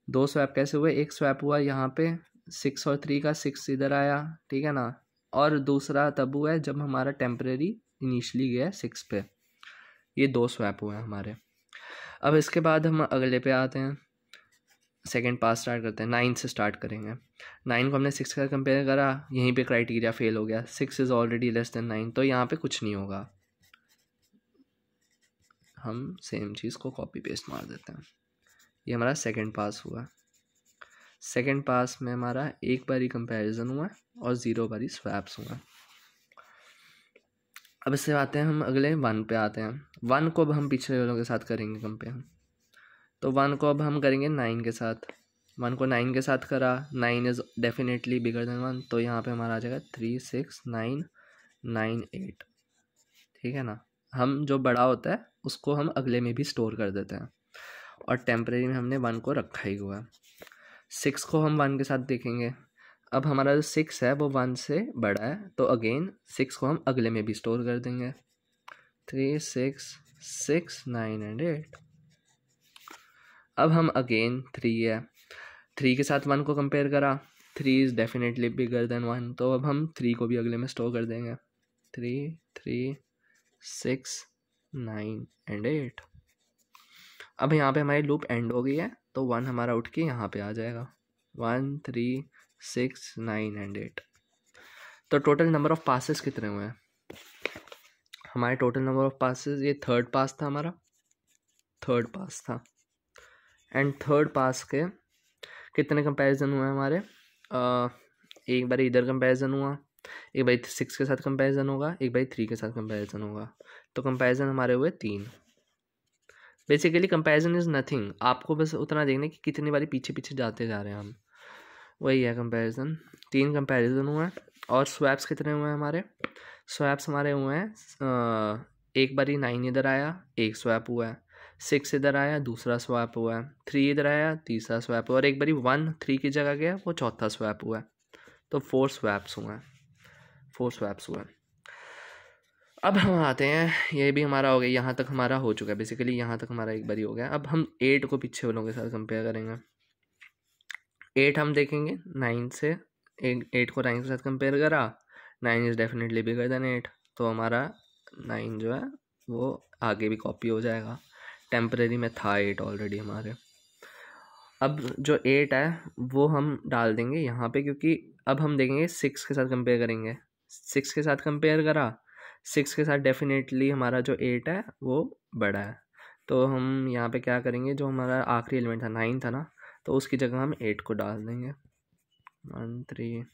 2 स्वैप कैसे हुए, एक स्वैप हुआ यहाँ पे 6 और 3 का, 6 इधर आया, ठीक है ना, और दूसरा तब हुआ है जब हमारा टेम्परेरी इनिशियली गया 6 पे। ये 2 स्वैप हुए हैं हमारे। अब इसके बाद हम अगले पे आते हैं, सेकेंड पास स्टार्ट करते हैं, 9 से स्टार्ट करेंगे। 9 को हमने 6 का कंपेयर करा, यहीं पे क्राइटेरिया फेल हो गया, 6 इज़ ऑलरेडी लेस देन 9, तो यहाँ पे कुछ नहीं होगा। हम सेम चीज़ को कॉपी पेस्ट मार देते हैं। ये हमारा सेकेंड पास हुआ। सेकेंड पास में हमारा एक बारी कंपैरिजन हुआ और 0 बारी स्वैप्स हुआ। अब इससे आते हैं हम अगले 1 पे आते हैं। 1 को अब हम पिछले वालों के साथ करेंगे कंपेयर। तो 1 को अब हम करेंगे 9 के साथ। 1 को 9 के साथ करा, 9 इज़ डेफिनेटली बिगर देन 1, तो यहाँ पे हमारा आ जाएगा 3 6 9 9 8, ठीक है ना। हम जो बड़ा होता है उसको हम अगले में भी स्टोर कर देते हैं, और टेम्परेरी में हमने 1 को रखा ही हुआ है। 6 को हम 1 के साथ देखेंगे। अब हमारा जो 6 है वो 1 से बड़ा है, तो अगेन 6 को हम अगले में भी स्टोर कर देंगे। 3 6 6 9 एंड 8। अब हम अगेन 3 है, 3 के साथ 1 को कंपेयर करा, 3 इज़ डेफिनेटली बिगर देन 1, तो अब हम 3 को भी अगले में स्टोर कर देंगे। 3, 3, 6, 9 एंड 8। अब यहाँ पे हमारी लूप एंड हो गई है, तो 1 हमारा उठ के यहाँ पे आ जाएगा। 1, 3, 6, 9 एंड 8। तो टोटल नंबर ऑफ पासेस कितने हुए हैं? हमारे टोटल नंबर ऑफ पासेस, ये थर्ड पास था हमारा, थर्ड पास था। एंड थर्ड पास के कितने कंपैरिजन हुए हमारे? एक बार इधर कंपैरिजन हुआ, एक बार 6 के साथ कंपैरिजन होगा, एक बार 3 के साथ कंपैरिजन होगा। तो कंपैरिजन हमारे हुए 3। बेसिकली कंपैरिजन इज़ नथिंग, आपको बस उतना देखना कि कितनी बारी पीछे पीछे जाते जा रहे हैं हम, वही है कंपैरिजन। 3 कंपैरिजन हुए हैं। और स्वैप्स कितने हुए हैं हमारे? स्वैप्स हमारे हुए हैं, एक बारी 9 इधर आया, एक स्वैप हुआ है, 6 इधर आया, दूसरा स्वैप हुआ है, 3 इधर आया, तीसरा स्वैप हुआ, और एक बारी 1 3 की जगह गया, वो चौथा स्वैप हुआ है। तो 4 स्वैप्स हुए हैं, 4 स्वैप्स हुए हैं। अब हम आते हैं, ये भी हमारा हो गया, यहाँ तक हमारा हो चुका है, बेसिकली यहाँ तक हमारा एक बारी हो गया। अब हम 8 को पीछे वालों के साथ कंपेयर करेंगे। 8 हम देखेंगे 9 से, 8 को 9 के साथ कंपेयर करा, 9 इज़ डेफिनेटली बिगर देन 8, तो हमारा 9 जो है वो आगे भी कॉपी हो जाएगा। टेम्परेरी में था 8 ऑलरेडी हमारे। अब जो 8 है वो हम डाल देंगे यहाँ पे, क्योंकि अब हम देखेंगे 6 के साथ कंपेयर करेंगे। 6 के साथ कंपेयर करा, 6 के साथ डेफिनेटली हमारा जो 8 है वो बड़ा है, तो हम यहाँ पे क्या करेंगे, जो हमारा आखिरी एलिमेंट था 9 था ना, तो उसकी जगह हम 8 को डाल देंगे। 1, 3,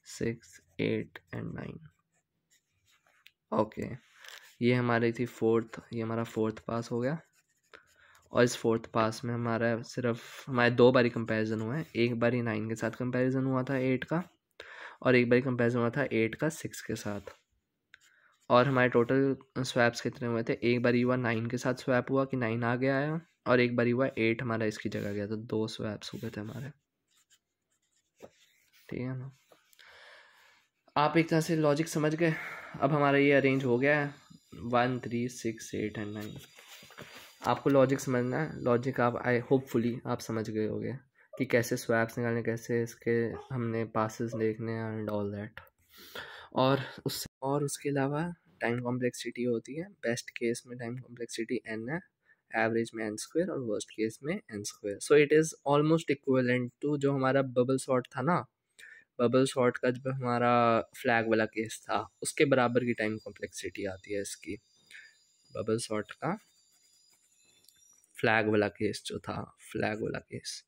6, 8 एंड 9। ओके, ये हमारी थी फोर्थ, ये हमारा फोर्थ पास हो गया। और इस फोर्थ पास में हमारा सिर्फ हमारे 2 बारी कंपैरिजन हुआ है। एक बारी 9 के साथ कंपैरिजन हुआ था 8 का, और एक बारी कंपैरिजन हुआ था 8 का 6 के साथ। और हमारे टोटल स्वैप्स कितने हुए थे? एक बारी हुआ 9 के साथ स्वैप हुआ कि 9 आ गया है, और एक बारी हुआ 8 हमारा इसकी जगह गया, तो 2 स्वैप्स हुए थे हमारे। ठीक है ना? आप एक तरह से लॉजिक समझ गए। अब हमारा ये अरेंज हो गया है 1, 3, 6, 8 एंड 9। आपको लॉजिक समझना है, लॉजिक आप होपफुली आप समझ गए होगे कि कैसे स्वैप्स निकालने, कैसे इसके हमने पासेस देखने एंड ऑल दैट। और उसके अलावा टाइम कॉम्प्लेक्सिटी होती है। बेस्ट केस में टाइम कॉम्प्लेक्सिटी n है, एवरेज में n² और वर्स्ट केस में n²। So it is almost equivalent to जो हमारा बबल सॉर्ट था ना, बबल सॉर्ट का जब हमारा फ्लैग वाला केस था, उसके बराबर की टाइम कॉम्प्लेक्सिटी आती है इसकी। बबल सॉर्ट का फ्लैग वाला केस जो था, फ्लैग वाला केस,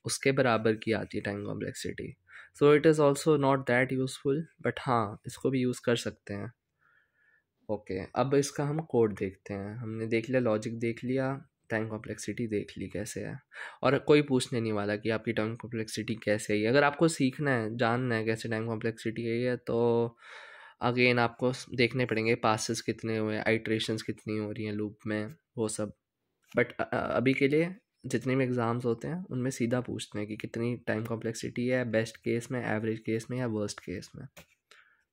उसके बराबर की आती है time complexity. So it is also not that useful, but हाँ इसको भी यूज़ कर सकते हैं। ओके, अब इसका हम कोड देखते हैं। हमने देख लिया, लॉजिक देख लिया, टाइम कॉम्प्लेक्सिटी देख ली कैसे है, और कोई पूछने नहीं वाला कि आपकी टाइम कॉम्प्लेक्सिटी कैसे है। अगर आपको सीखना है, जानना है कैसे टाइम कॉम्प्लेक्सिटी है, तो अगेन आपको देखने पड़ेंगे पासेस कितने हुए, आइट्रेशंस कितनी हो रही हैं लूप में, वो सब। बट अभी के लिए जितने भी एग्ज़ाम्स होते हैं उनमें सीधा पूछते हैं कि कितनी टाइम कॉम्प्लेक्सिटी है, बेस्ट केस में, एवरेज केस में, या वर्स्ट केस में।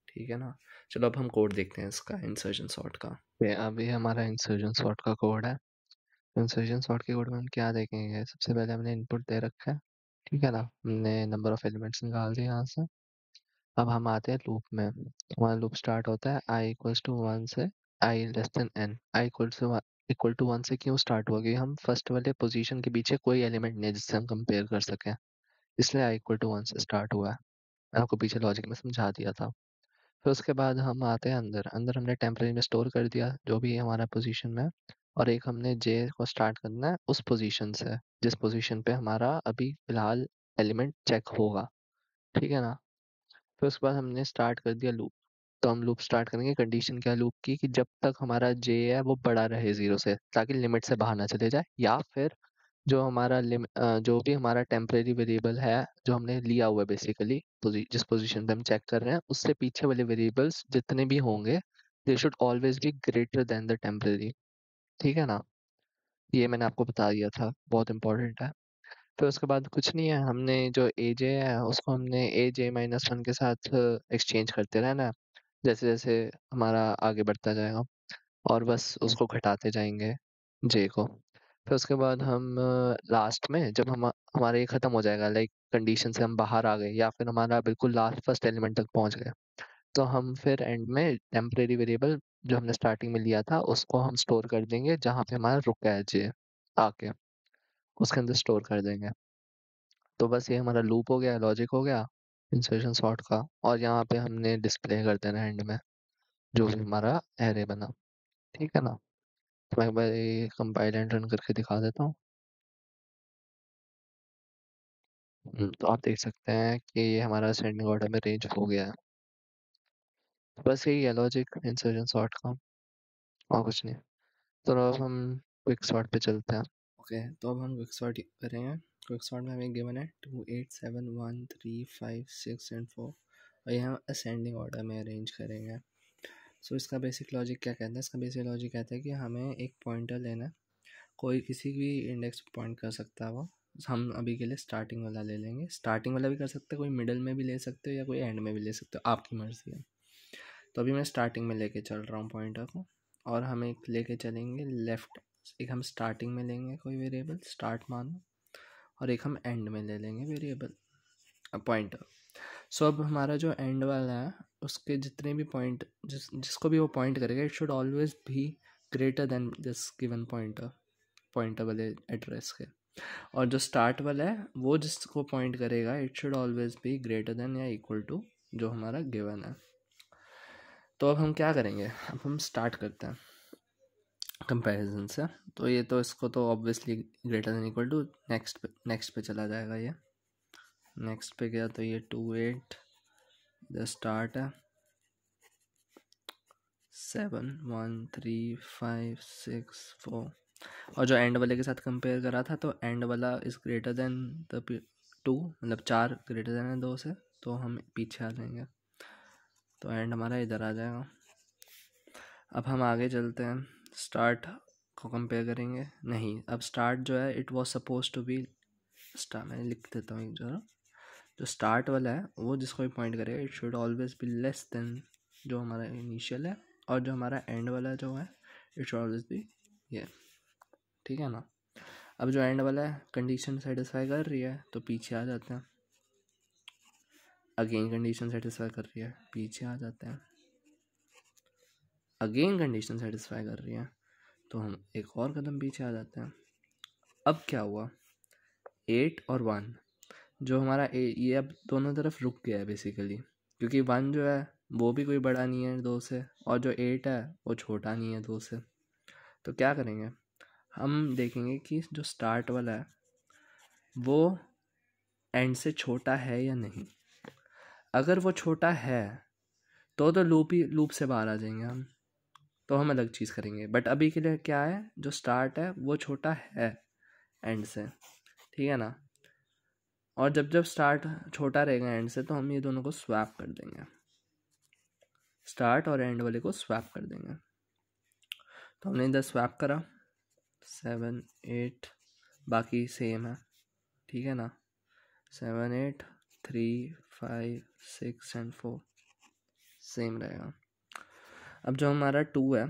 ठीक है ना? चलो अब हम कोड देखते हैं इसका, इंसर्जन सॉर्ट का। अभी हमारा इंसर्जन सॉर्ट का कोड है। इंसर्जन सॉर्ट के कोड में हम क्या देखेंगे? सबसे पहले हमने इनपुट दे रखा है, ठीक है ना, हमने नंबर ऑफ एलिमेंट्स निकाल दिए यहाँ से। अब हम आते हैं लूप में। हमारा लूप स्टार्ट होता है i=1 से i<n। i=1 से क्यों स्टार्ट हुआ? क्योंकि हम फर्स्ट वाले पोजीशन के पीछे कोई एलिमेंट नहीं है जिससे हम कंपेयर कर सकें, इसलिए i=1 से स्टार्ट हुआ है। मैंने आपको पीछे लॉजिक में समझा दिया था। फिर उसके बाद हम आते हैं अंदर। अंदर हमने टेम्परेरी में स्टोर कर दिया जो भी है हमारा पोजीशन में, और एक हमने जे को स्टार्ट करना है उस पोजीशन से जिस पोजीशन पे हमारा अभी फिलहाल एलिमेंट चेक होगा, ठीक है ना। फिर उसके बाद हमने स्टार्ट कर दिया लूप। तो हम लूप स्टार्ट करेंगे, कंडीशन क्या लूप की, कि जब तक हमारा जे है वो बड़ा रहे 0 से, ताकि लिमिट से बाहर ना चले जाए, या फिर जो हमारा जो भी हमारा टेम्परेरी वेरिएबल है जो हमने लिया हुआ है बेसिकली, जिस पोजीशन पे हम चेक कर रहे हैं, उससे पीछे वाले वेरिएबल्स जितने भी होंगे they should always be greater than the temporary, ठीक है ना। ये मैंने आपको बता दिया था, बहुत इंपॉर्टेंट है। फिर उसके बाद कुछ नहीं है, हमने जो ए जे है उसको हमने aj-1 के साथ एक्सचेंज करते रहना है जैसे जैसे हमारा आगे बढ़ता जाएगा, और बस उसको घटाते जाएंगे जे को। फिर उसके बाद हम लास्ट में जब हमारा ये ख़त्म हो जाएगा, लाइक कंडीशन से हम बाहर आ गए या फिर हमारा बिल्कुल लास्ट फर्स्ट एलिमेंट तक पहुंच गए, तो हम फिर एंड में टेम्परेरी वेरिएबल जो हमने स्टार्टिंग में लिया था उसको हम स्टोर कर देंगे जहाँ पे हमारा रुका है जे आके, उसके अंदर स्टोर कर देंगे। तो बस ये हमारा लूप हो गया, लॉजिक हो गया इंसर्शन सॉर्ट का, और यहाँ पे हमने डिस्प्ले कर देना एंड में जो भी हमारा एरे बना। ठीक है ना? तो मैं एक बार ये कंपाइल एंड रन करके दिखा देता हूँ। तो आप देख सकते हैं कि ये हमारा असेंडिंग ऑर्डर में रेंज हो गया है। तो बस यही है लॉजिक इंसर्शन सॉर्ट का, और कुछ नहीं। तो अब हम क्विक सॉर्ट पे चलते हैं। ओके, तो अब हम क्विक सॉर्ट करेंगे। क्विक सॉर्ट में हमें गिवन है 2 8 7 1 3 5 6 एंड 4, और ये हम असेंडिंग ऑर्डर में अरेंज करेंगे। सो इसका बेसिक लॉजिक क्या कहता है? इसका बेसिक लॉजिक कहता है कि हमें एक पॉइंटर लेना है, कोई किसी भी इंडेक्स पे पॉइंट कर सकता है वो। हम अभी के लिए स्टार्टिंग वाला ले लेंगे, स्टार्टिंग वाला भी कर सकते हो, कोई मिडल में भी ले सकते हो या कोई एंड में भी ले सकते हो, आपकी मर्ज़ी है। तो अभी मैं स्टार्टिंग में लेके चल रहा हूँ पॉइंटर को, और हम एक लेके चलेंगे लेफ़्ट। एक हम स्टार्टिंग में लेंगे कोई वेरिएबल स्टार्ट मानो, और एक हम एंड में ले लेंगे वेरिएबल पॉइंटर। सो अब हमारा जो एंड वाला है उसके जितने भी पॉइंट जिसको भी वो पॉइंट करेगा, इट शुड ऑलवेज भी greater than this given pointer वाले एड्रेस के। और जो स्टार्ट वाला है वो जिसको पॉइंट करेगा, it should always be greater than या इक्वल टू जो हमारा गिवन है। तो अब हम क्या करेंगे? अब हम स्टार्ट करते हैं कंपैरिजन से। तो ये तो इसको तो obviously greater than equal to next पे चला जाएगा। ये नेक्स्ट पे गया तो ये 2 8 द स्टार्ट है 7 1 3 5 6 4, और जो एंड वाले के साथ कंपेयर करा था तो एंड वाला इज़ ग्रेटर देन द 2, मतलब 4 ग्रेटर देन है 2 से, तो हम पीछे आ जाएंगे, तो एंड हमारा इधर आ जाएगा। अब हम आगे चलते हैं, स्टार्ट को कंपेयर करेंगे। नहीं, अब स्टार्ट जो है it was suppose to be start, मैं लिख देता हूँ एक जरा। जो स्टार्ट वाला है वो जिसको भी पॉइंट करेगा, it should always be less than जो हमारा इनिशियल है, और जो हमारा एंड वाला जो है इट शुड ऑलवेज बी ये। ठीक है ना? अब जो एंड वाला है कंडीशन सेटिस्फाई कर रही है तो पीछे आ जाते हैं, अगेन कंडीशन सेटिस्फाई कर रही है पीछे आ जाते हैं, अगेन कंडीशन सेटिस्फाई कर रही है तो हम एक और कदम पीछे आ जाते हैं। अब क्या हुआ? 8 और 1 जो हमारा ये अब दोनों तरफ रुक गया है बेसिकली, क्योंकि 1 जो है वो भी कोई बड़ा नहीं है 2 से, और जो 8 है वो छोटा नहीं है 2 से। तो क्या करेंगे? हम देखेंगे कि जो स्टार्ट वाला है वो एंड से छोटा है या नहीं। अगर वो छोटा है तो लूप से बाहर आ जाएंगे हम, तो हम अलग चीज़ करेंगे। बट अभी के लिए क्या है, जो स्टार्ट है वो छोटा है एंड से, ठीक है ना? और जब जब स्टार्ट छोटा रहेगा एंड से तो हम ये दोनों को स्वैप कर देंगे, स्टार्ट और एंड वाले को स्वैप कर देंगे। तो हमने इधर स्वैप करा 7 8, बाकी सेम है, ठीक है ना? 7 8 3 5 6 एंड 4 सेम रहेगा। अब जो हमारा 2 है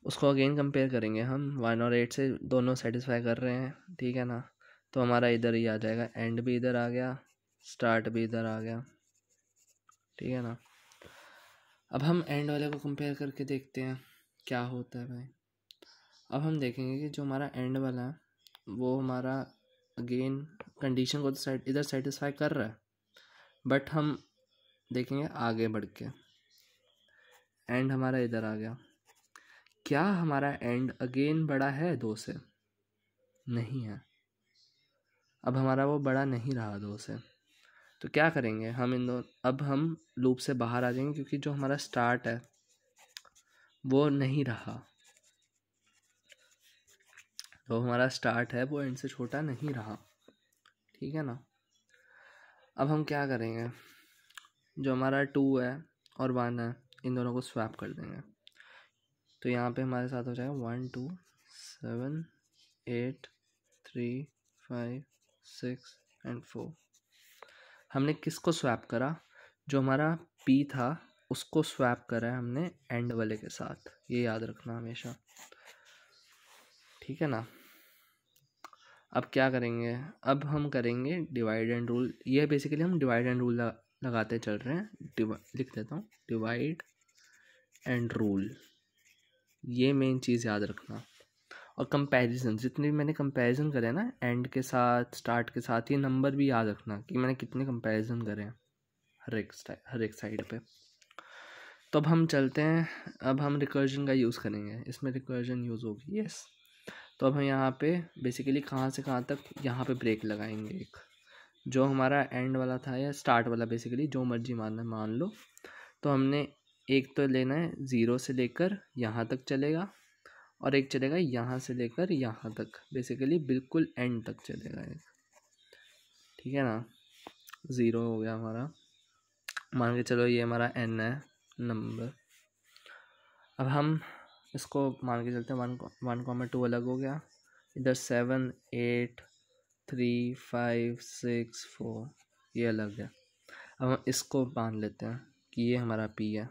उसको अगेन कंपेयर करेंगे हम, 1 और 8 से दोनों सेटिस्फाई कर रहे हैं, ठीक है ना? तो हमारा इधर ही आ जाएगा, एंड भी इधर आ गया, स्टार्ट भी इधर आ गया, ठीक है ना? अब हम एंड वाले को कंपेयर करके देखते हैं क्या होता है भाई। अब हम देखेंगे कि जो हमारा एंड वाला है वो हमारा अगेन कंडीशन को तो इधर सेटिस्फाई कर रहा है, बट हम देखेंगे आगे बढ़ के एंड हमारा इधर आ गया। क्या हमारा एंड अगेन बड़ा है 2 से? नहीं है। अब हमारा वो बड़ा नहीं रहा 2 से, तो क्या करेंगे हम अब हम लूप से बाहर आ जाएंगे, क्योंकि जो हमारा स्टार्ट है वो नहीं रहा, तो हमारा स्टार्ट है वो एंड से छोटा नहीं रहा, ठीक है ना? अब हम क्या करेंगे, जो हमारा 2 है और 1 है इन दोनों को स्वैप कर देंगे। तो यहाँ पे हमारे साथ हो जाएगा 1 2 7 8 3 5 6 एंड 4। हमने किसको स्वैप करा? जो हमारा P था उसको स्वैप करा है हमने एंड वाले के साथ, ये याद रखना हमेशा, ठीक है ना? अब क्या करेंगे, अब हम करेंगे डिवाइड एंड रूल। ये बेसिकली हम डिवाइड एंड रूल लगाते चल रहे हैं। लिख देता हूँ, डिवाइड एंड रूल, ये मेन चीज़ याद रखना। और कंपैरिजन, जितने भी मैंने कंपैरिजन करे ना एंड के साथ स्टार्ट के साथ, ये नंबर भी याद रखना कि मैंने कितने कंपैरिजन करे हैं हर एक साइड पे। तो अब हम चलते हैं, अब हम रिकर्जन का यूज़ करेंगे, इसमें रिकर्जन यूज़ होगी, यस। तो अब हम यहाँ पे बेसिकली कहाँ से कहाँ तक यहाँ पे ब्रेक लगाएंगे, एक जो हमारा एंड वाला था या स्टार्ट वाला, बेसिकली जो मर्जी मान लो। तो हमने एक तो लेना है 0 से लेकर यहाँ तक चलेगा, और एक चलेगा यहाँ से लेकर यहाँ तक, बेसिकली बिल्कुल एंड तक चलेगा एक, ठीक है ना। 0 हो गया हमारा, मान के चलो ये हमारा n है नंबर। अब हम इसको मान के चलते हैं 1,2 अलग हो गया, इधर 7 8 3 5 6 4 ये अलग है। अब हम इसको मान लेते हैं कि ये हमारा p है।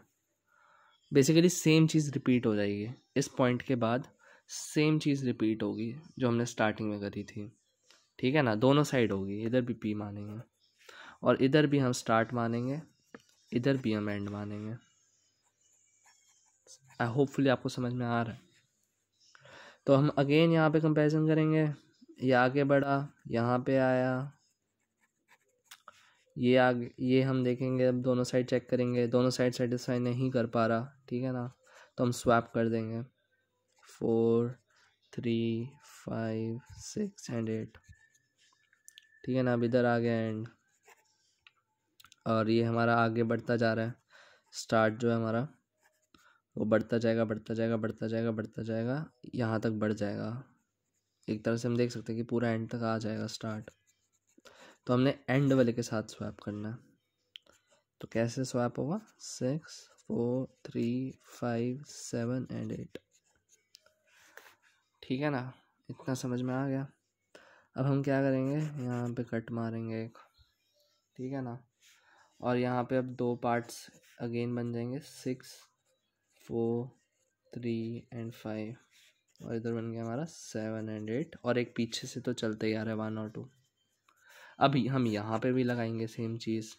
बेसिकली सेम चीज़ रिपीट हो जाएगी इस पॉइंट के बाद, सेम चीज़ रिपीट होगी जो हमने स्टार्टिंग में करी थी, ठीक है ना। दोनों साइड होगी, इधर भी p मानेंगे और इधर भी हम स्टार्ट मानेंगे, इधर भी हम एंड मानेंगे। होपफुली आपको समझ में आ रहा है। तो हम अगेन यहाँ पे कंपैरिजन करेंगे, ये आगे बढ़ा, यहाँ पे आया, ये आगे, ये हम देखेंगे, अब दोनों साइड चेक करेंगे, दोनों साइड सेटिस्फाई नहीं कर पा रहा, ठीक है ना, तो हम स्वैप कर देंगे 4 3 5 6 एंड 8, ठीक है ना। अब इधर आ गया एंड, और ये हमारा आगे बढ़ता जा रहा है, स्टार्ट जो है हमारा वो बढ़ता जाएगा बढ़ता जाएगा बढ़ता जाएगा बढ़ता जाएगा, यहाँ तक बढ़ जाएगा। एक तरह से हम देख सकते हैं कि पूरा एंड तक आ जाएगा स्टार्ट। तो हमने एंड वाले के साथ स्वैप करना है। तो कैसे स्वैप होगा, 6 4 3 5 7 एंड 8, ठीक है ना। इतना समझ में आ गया। अब हम क्या करेंगे, यहाँ पे कट मारेंगे एक, ठीक है ना। और यहाँ पे अब 2 पार्ट्स अगेन बन जाएंगे, 6 4 3 एंड 5, और इधर बन गया हमारा 7 एंड 8, और एक पीछे से तो चलते ही आ रहा है 1 और 2। अभी हम यहाँ पे भी लगाएंगे सेम चीज़,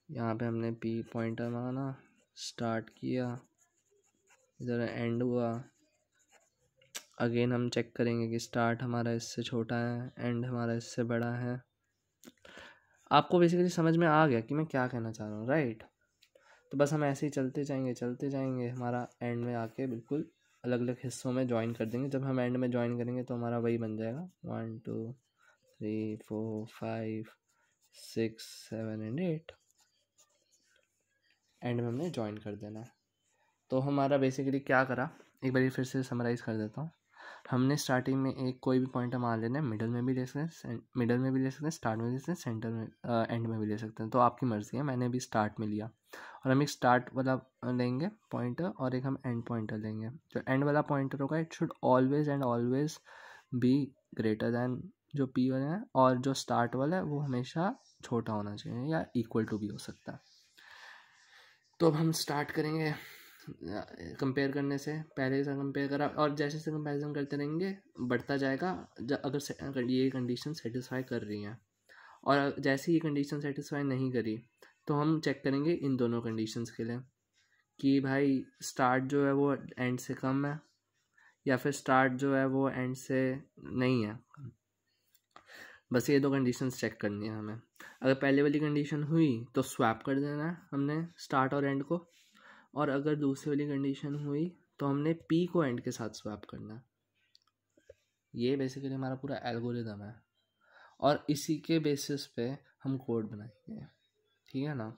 यहाँ पे हमने पी पॉइंटर माना, स्टार्ट किया, इधर एंड हुआ। अगेन हम चेक करेंगे कि स्टार्ट हमारा इससे छोटा है, एंड हमारा इससे बड़ा है। आपको बेसिकली समझ में आ गया कि मैं क्या कहना चाह रहा हूँ, राइट। तो बस हम ऐसे ही चलते जाएंगे, हमारा एंड में आके बिल्कुल अलग अलग हिस्सों में ज्वाइन कर देंगे। जब हम एंड में ज्वाइन करेंगे तो हमारा वही बन जाएगा 1 2 3 4 5 6 7 एंड 8, एंड में हमने ज्वाइन कर देना है। तो हमारा बेसिकली क्या करा, एक बार फिर से समराइज़ कर देता हूँ। हमने स्टार्टिंग में एक कोई भी पॉइंट मान लेना है, मिडल में भी ले सकते हैं, स्टार्ट में भी ले सकते हैं, सेंटर में एंड में भी ले सकते हैं, तो आपकी मर्ज़ी है। मैंने भी स्टार्ट में लिया, और हम एक स्टार्ट वाला लेंगे पॉइंटर और एक हम एंड पॉइंटर लेंगे। जो एंड वाला पॉइंटर होगा it should always and always be greater than जो पी वाला है, और जो स्टार्ट वाला है वो हमेशा छोटा होना चाहिए या इक्वल टू भी हो सकता है। तो अब हम स्टार्ट करेंगे कंपेयर करने से, पहले से कंपेयर करा, और जैसे जैसे कंपैरिजन करते रहेंगे बढ़ता जाएगा। अगर ये कंडीशन सेटिस्फाई कर रही हैं, और जैसे ये कंडीशन सेटिस्फाई नहीं करी, तो हम चेक करेंगे इन दोनों कंडीशंस के लिए कि भाई स्टार्ट जो है वो एंड से कम है, या फिर स्टार्ट जो है वो एंड से नहीं है। बस ये 2 कंडीशंस चेक करनी है हमें। अगर पहले वाली कंडीशन हुई तो स्वैप कर देना है हमने स्टार्ट और एंड को, और अगर दूसरी वाली कंडीशन हुई तो हमने पी को एंड के साथ स्वैप करना है। ये बेसिकली हमारा पूरा एल्गोरिदम है, और इसी के बेसिस पे हम कोड बनाएंगे, ठीक है ना।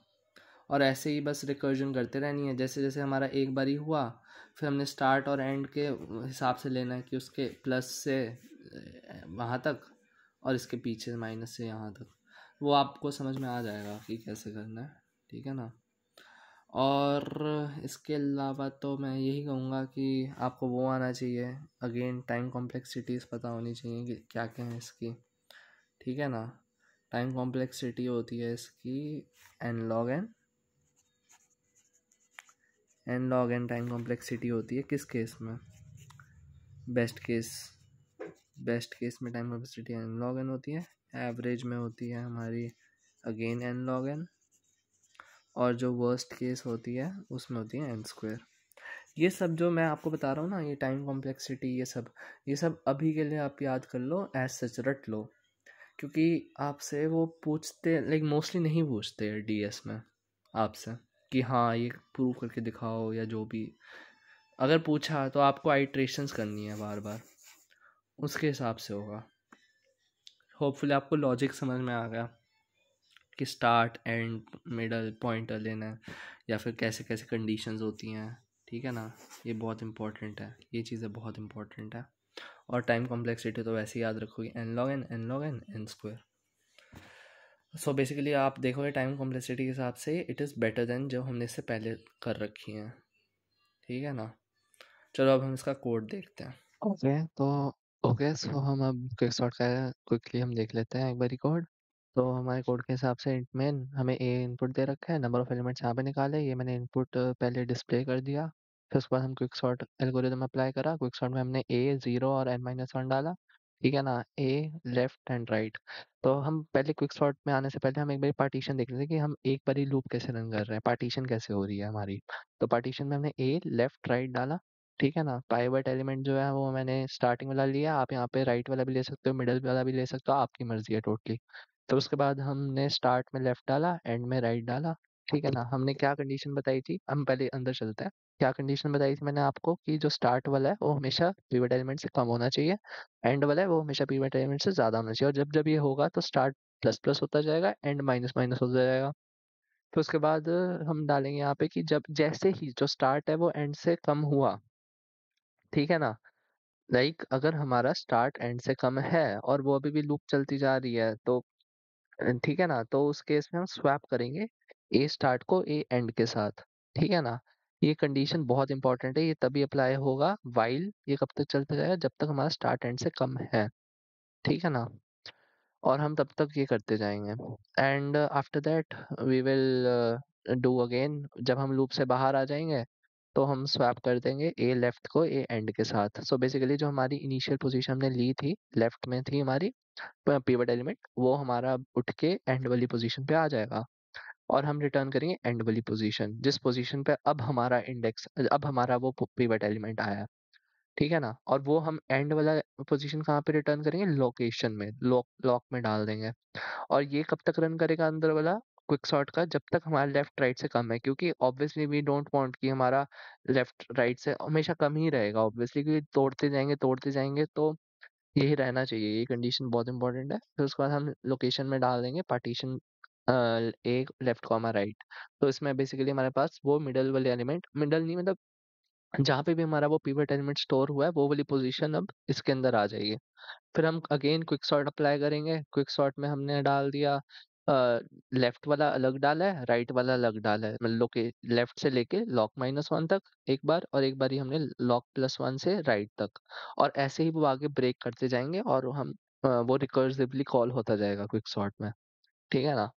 और ऐसे ही बस रिकर्जन करते रहनी है। जैसे जैसे हमारा एक बारी हुआ, फिर हमने स्टार्ट और एंड के हिसाब से लेना है कि उसके प्लस से वहाँ तक और इसके पीछे माइनस से यहाँ तक। वो आपको समझ में आ जाएगा कि कैसे करना है, ठीक है ना। और इसके अलावा तो मैं यही कहूँगा कि आपको वो आना चाहिए, अगेन टाइम कॉम्प्लेक्सिटीज़ पता होनी चाहिए कि क्या क्या है इसकी, ठीक है ना। टाइम कॉम्प्लेक्सिटी होती है इसकी n log n time complexity होती है किस केस में, बेस्ट केस बेस्ट केस में time complexity n log n होती है, एवरेज में होती है हमारी अगेन n log n, और जो वर्स्ट केस होती है उसमें होती है n²। ये सब जो मैं आपको बता रहा हूँ ना, ये टाइम कॉम्प्लेक्सिटी, ये सब अभी के लिए आप याद कर लो, एज सच रट लो, क्योंकि आपसे वो पूछते, लाइक मोस्टली नहीं पूछते डीएस में आपसे कि हाँ ये प्रूव करके दिखाओ या जो भी। अगर पूछा तो आपको आइट्रेशंस करनी है बार बार, उसके हिसाब से होगा। होपफुली आपको लॉजिक समझ में आ गया कि स्टार्ट एंड मिडल पॉइंटर लेना है या फिर कैसे कैसे कंडीशंस होती हैं, ठीक है ना। ये बहुत इंपॉर्टेंट है, ये चीज़ें बहुत इंपॉर्टेंट है। और टाइम कॉम्प्लेक्सिटी तो वैसे ही याद रखोगे, n log n n²। So basically आप देखोगे टाइम कॉम्प्लेक्सिटी के हिसाब से इट इज़ बेटर देन जो हमने इससे पहले कर रखी हैं, ठीक है ना। चलो अब हम इसका कोड देखते हैं। ओके सो हम अब क्विक सॉर्ट का क्विकली हम देख लेते हैं एक बारी कोड। तो हमारे कोड के हिसाब से मेन हमें ए इनपुट दे रखा है, नंबर ऑफ एलिमेंट्स यहाँ पे निकाले, ये मैंने इनपुट पहले डिस्प्ले कर दिया। फिर उसके बाद हम क्विक सॉर्ट एल्गोरिदम अप्लाई करा, क्विक सॉर्ट में हमने ए 0 और n-1 डाला, ठीक है ना, ए लेफ्ट एंड राइट। तो हम पहले क्विक सॉर्ट में आने से पहले हम एक बार पार्टीशन देख लेते हैं कि हम एक बारी लूप कैसे रन कर रहे हैं, पार्टीशन कैसे हो रही है हमारी। तो पार्टीशन में हमने ए लेफ्ट राइट डाला, ठीक है ना। पाइवट एलिमेंट जो है वो मैंने स्टार्टिंग वाला लिया, आप यहाँ पे राइट वाला भी ले सकते हो, मिडल वाला भी ले सकते हो, आपकी मर्जी है टोटली। तो उसके बाद हमने स्टार्ट में लेफ्ट डाला, एंड में राइट डाला, ठीक है ना। हमने क्या कंडीशन बताई थी, हम पहले अंदर चलते हैं। क्या कंडीशन बताई थी मैंने आपको कि जो स्टार्ट वाला है वो हमेशा पिवट एलिमेंट से कम होना चाहिए, एंड वाला है वो हमेशा पिवट एलिमेंट से ज़्यादा होना चाहिए, और जब जब ये होगा तो स्टार्ट प्लस प्लस होता जाएगा, एंड माइनस माइनस होता जाएगा। तो उसके बाद हम डालेंगे यहाँ पे कि जब जैसे ही जो स्टार्ट है वो एंड से कम हुआ, ठीक है ना, लाइक अगर हमारा स्टार्ट एंड से कम है और वो अभी भी लूप चलती जा रही है तो ठीक है ना, तो उस केस में हम स्वैप करेंगे ए स्टार्ट को ए एंड के साथ, ठीक है ना। ये कंडीशन बहुत इंपॉर्टेंट है, ये तभी अप्लाई होगा वाइल ये कब तक चलता जाएगा, जब तक हमारा स्टार्ट एंड से कम है, ठीक है ना। और हम तब तक ये करते जाएंगे, and after that we will do again. जब हम लूप से बाहर आ जाएंगे तो हम स्वैप कर देंगे ए लेफ्ट को ए एंड के साथ। सो बेसिकली जो हमारी इनिशियल पोजीशन हमने ली थी, लेफ्ट में थी हमारी पिवट एलिमेंट, वो हमारा उठ के एंड वाली पोजीशन पे आ जाएगा, और हम रिटर्न करेंगे एंड वाली पोजीशन, जिस पोजीशन पे अब हमारा इंडेक्स, अब हमारा वो पिवट एलिमेंट आया, ठीक है ना। और वो हम एंड वाला पोजीशन कहाँ पे रिटर्न करेंगे, लोकेशन में, लॉक में डाल देंगे। और ये कब तक रन करेगा अंदर वाला क्विक सॉर्ट का, जब तक हमारा लेफ्ट राइट से कम है, क्योंकि ऑब्वियसली वी डोंट वांट कि हमारा लेफ्ट राइट से हमेशा कम ही रहेगा ऑब्वियसली, क्योंकि तोड़ते जाएंगे तो यही रहना चाहिए, ये कंडीशन बहुत इंपॉर्टेंट है। फिर उसके बाद हम लोकेशन में डाल देंगे पार्टीशन ए लेफ्ट कॉमा राइट। तो इसमें बेसिकली हमारे पास वो मिडल वाले एलिमेंट, मिडल नहीं मतलब जहाँ पे भी हमारा वो पिवट एलिमेंट स्टोर हुआ है वो वाली पोजीशन अब इसके अंदर आ जाएगी। फिर हम अगेन क्विक सॉर्ट अप्लाई करेंगे, क्विक सॉर्ट में हमने डाल दिया लेफ्ट वाला अलग डाला है, राइट वाला अलग डाला है, मतलब के लेफ्ट से लेके लॉक -1 तक एक बार, और एक बार ही हमने लॉक +1 से राइट तक, और ऐसे ही वो आगे ब्रेक करते जाएंगे, और हम वो रिकर्सिवली कॉल होता जाएगा क्विक सॉर्ट में, ठीक है ना।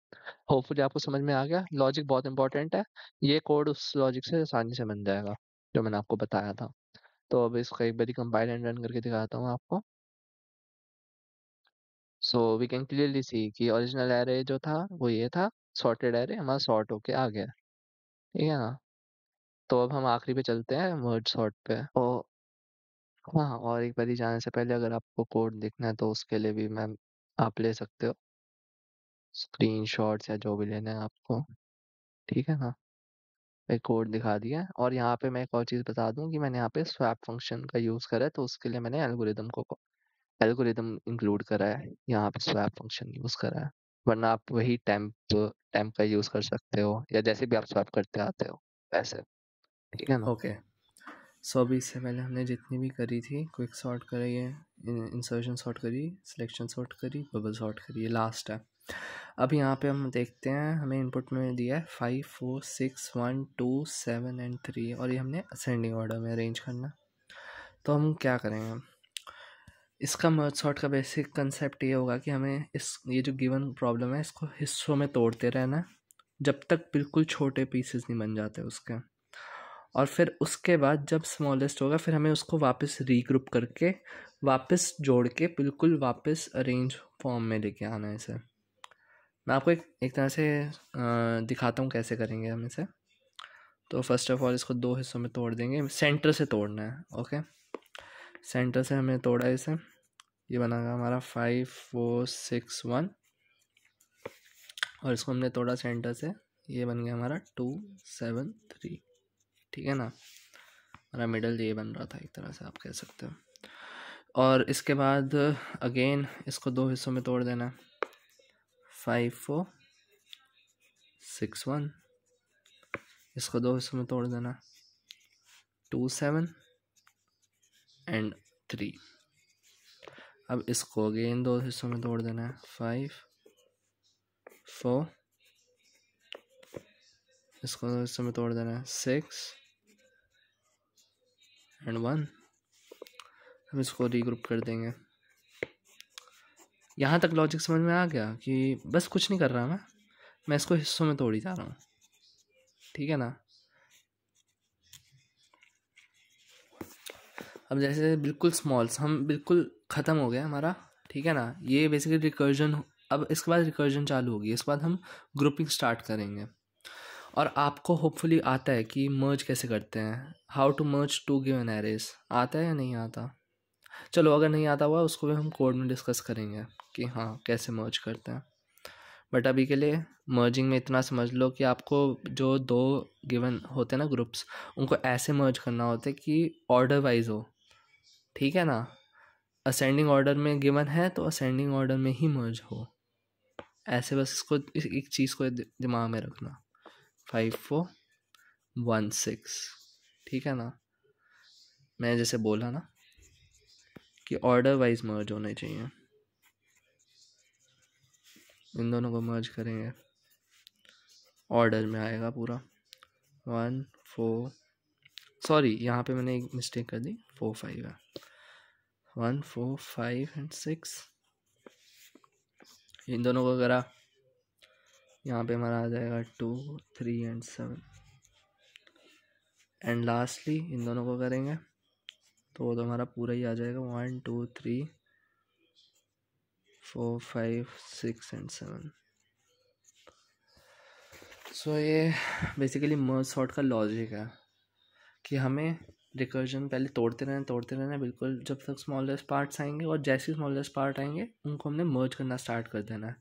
होपफुली आपको समझ में आ गया, लॉजिक बहुत इंपॉर्टेंट है, ये कोड उस लॉजिक से आसानी से बन जाएगा जो मैंने आपको बताया था। तो अब इसको एक बारी कंपाइल एंड रन करके दिखाता हूँ आपको। So we can clearly see कि ओरिजिनल एरे जो था वो ये था, सॉर्टेड एरे हमारा सॉर्ट होके आ गया, ठीक है ना। तो अब हम आखिरी पे चलते हैं, मर्ज सॉर्ट पे। और हाँ, और एक बारी जाने से पहले अगर आपको कोड देखना है तो उसके लिए भी मैम आप ले सकते हो स्क्रीनशॉट्स या जो भी लेना है आपको, ठीक है ना। एक कोड दिखा दिया है, और यहाँ पे मैं एक और चीज़ बता दूँ कि मैंने यहाँ पे स्वैप फंक्शन का यूज़ करा है, तो उसके लिए मैंने एल्गोरिदम इंक्लूड करा है, यहाँ पे स्वैप फंक्शन यूज़ करा है, वरना आप वही टेम्प टेम्प का यूज़ कर सकते हो, या जैसे भी आप स्वैप करते आते हो वैसे, ठीक है ना। ओके, सो अभी इससे पहले हमने जितनी भी करी थी, क्विक सॉर्ट करी है, इंसर्शन सॉर्ट करी, सिलेक्शन सॉर्ट करी, बबल सॉर्ट करी, ये लास्ट है। अब यहाँ पे हम देखते हैं, हमें इनपुट में दिया है 5 4 6 1 2 7 एंड 3, और ये हमने असेंडिंग ऑर्डर में अरेंज करना। तो हम क्या करेंगे, इसका मर्ज सॉर्ट का बेसिक कंसेप्ट ये होगा कि हमें ये जो गिवन प्रॉब्लम है इसको हिस्सों में तोड़ते रहना है जब तक बिल्कुल छोटे पीसेस नहीं बन जाते उसके, और फिर उसके बाद जब स्मॉलेस्ट होगा फिर हमें उसको वापस रीग्रुप करके वापस जोड़ के बिल्कुल वापस अरेंज फॉर्म में लेके आना है इसे। मैं आपको एक तरह से दिखाता हूँ कैसे करेंगे हम इसे। तो फर्स्ट ऑफ ऑल इसको दो हिस्सों में तोड़ देंगे, सेंटर से तोड़ना है। ओके, सेंटर से हमने तोड़ा इसे, ये बना हमारा 5 4 6 1, और इसको हमने तोड़ा सेंटर से, ये बन गया हमारा 2 7 3। ठीक है ना, हमारा मिडल ये बन रहा था एक तरह से आप कह सकते हो। और इसके बाद अगेन इसको दो हिस्सों में तोड़ देना, 5 4 6 1, इसको दो हिस्सों में तोड़ देना, 2 7 एंड 3। अब इसको अगेन दो हिस्सों में तोड़ देना है, 5 4, इसको दो हिस्सों में तोड़ देना है, 6 एंड 1। हम इसको रीग्रुप कर देंगे। यहाँ तक लॉजिक समझ में आ गया कि बस कुछ नहीं कर रहा मैं इसको हिस्सों में तोड़ी जा रहा हूँ। ठीक है ना। अब जैसे बिल्कुल स्मॉल्स हम बिल्कुल ख़त्म हो गया हमारा। ठीक है ना, ये बेसिकली रिकर्जन। अब इसके बाद रिकर्जन चालू होगी, इसके बाद हम ग्रुपिंग स्टार्ट करेंगे। और आपको होपफुली आता है कि मर्ज कैसे करते हैं, how to merge two given arrays, आता है या नहीं आता। चलो अगर नहीं आता हुआ उसको भी हम कोड में डिस्कस करेंगे कि हाँ कैसे मर्ज करते हैं। बट अभी के लिए मर्जिंग में इतना समझ लो कि आपको जो दो गिवन होते हैं ना ग्रुप्स, उनको ऐसे मर्ज करना होता है कि ऑर्डर वाइज हो। ठीक है ना, असेंडिंग ऑर्डर में गिवन है तो असेंडिंग ऑर्डर में ही मर्ज हो। ऐसे बस इसको एक चीज़ को दिमाग में रखना, 5 4 1 6। ठीक है ना, मैं जैसे बोला ना कि ऑर्डर वाइज मर्ज होने चाहिए। इन दोनों को मर्ज करेंगे, ऑर्डर में आएगा पूरा। 1 4, सॉरी यहाँ पे मैंने एक मिस्टेक कर दी, 4 5 है। 1 4 5 एंड 6, इन दोनों को करा, यहाँ पे हमारा आ जाएगा 2 3 एंड 7। एंड लास्टली इन दोनों को करेंगे तो वो तो हमारा पूरा ही आ जाएगा, 1 2 3 4 5 6 एंड 7। सो ये बेसिकली मर्ज सॉर्ट का लॉजिक है कि हमें रिकर्जन पहले तोड़ते रहना बिल्कुल जब तक स्मॉलेस्ट पार्ट्स आएंगे, और जैसे स्मॉलेस्ट पार्ट आएंगे उनको हमने मर्ज करना स्टार्ट कर देना है।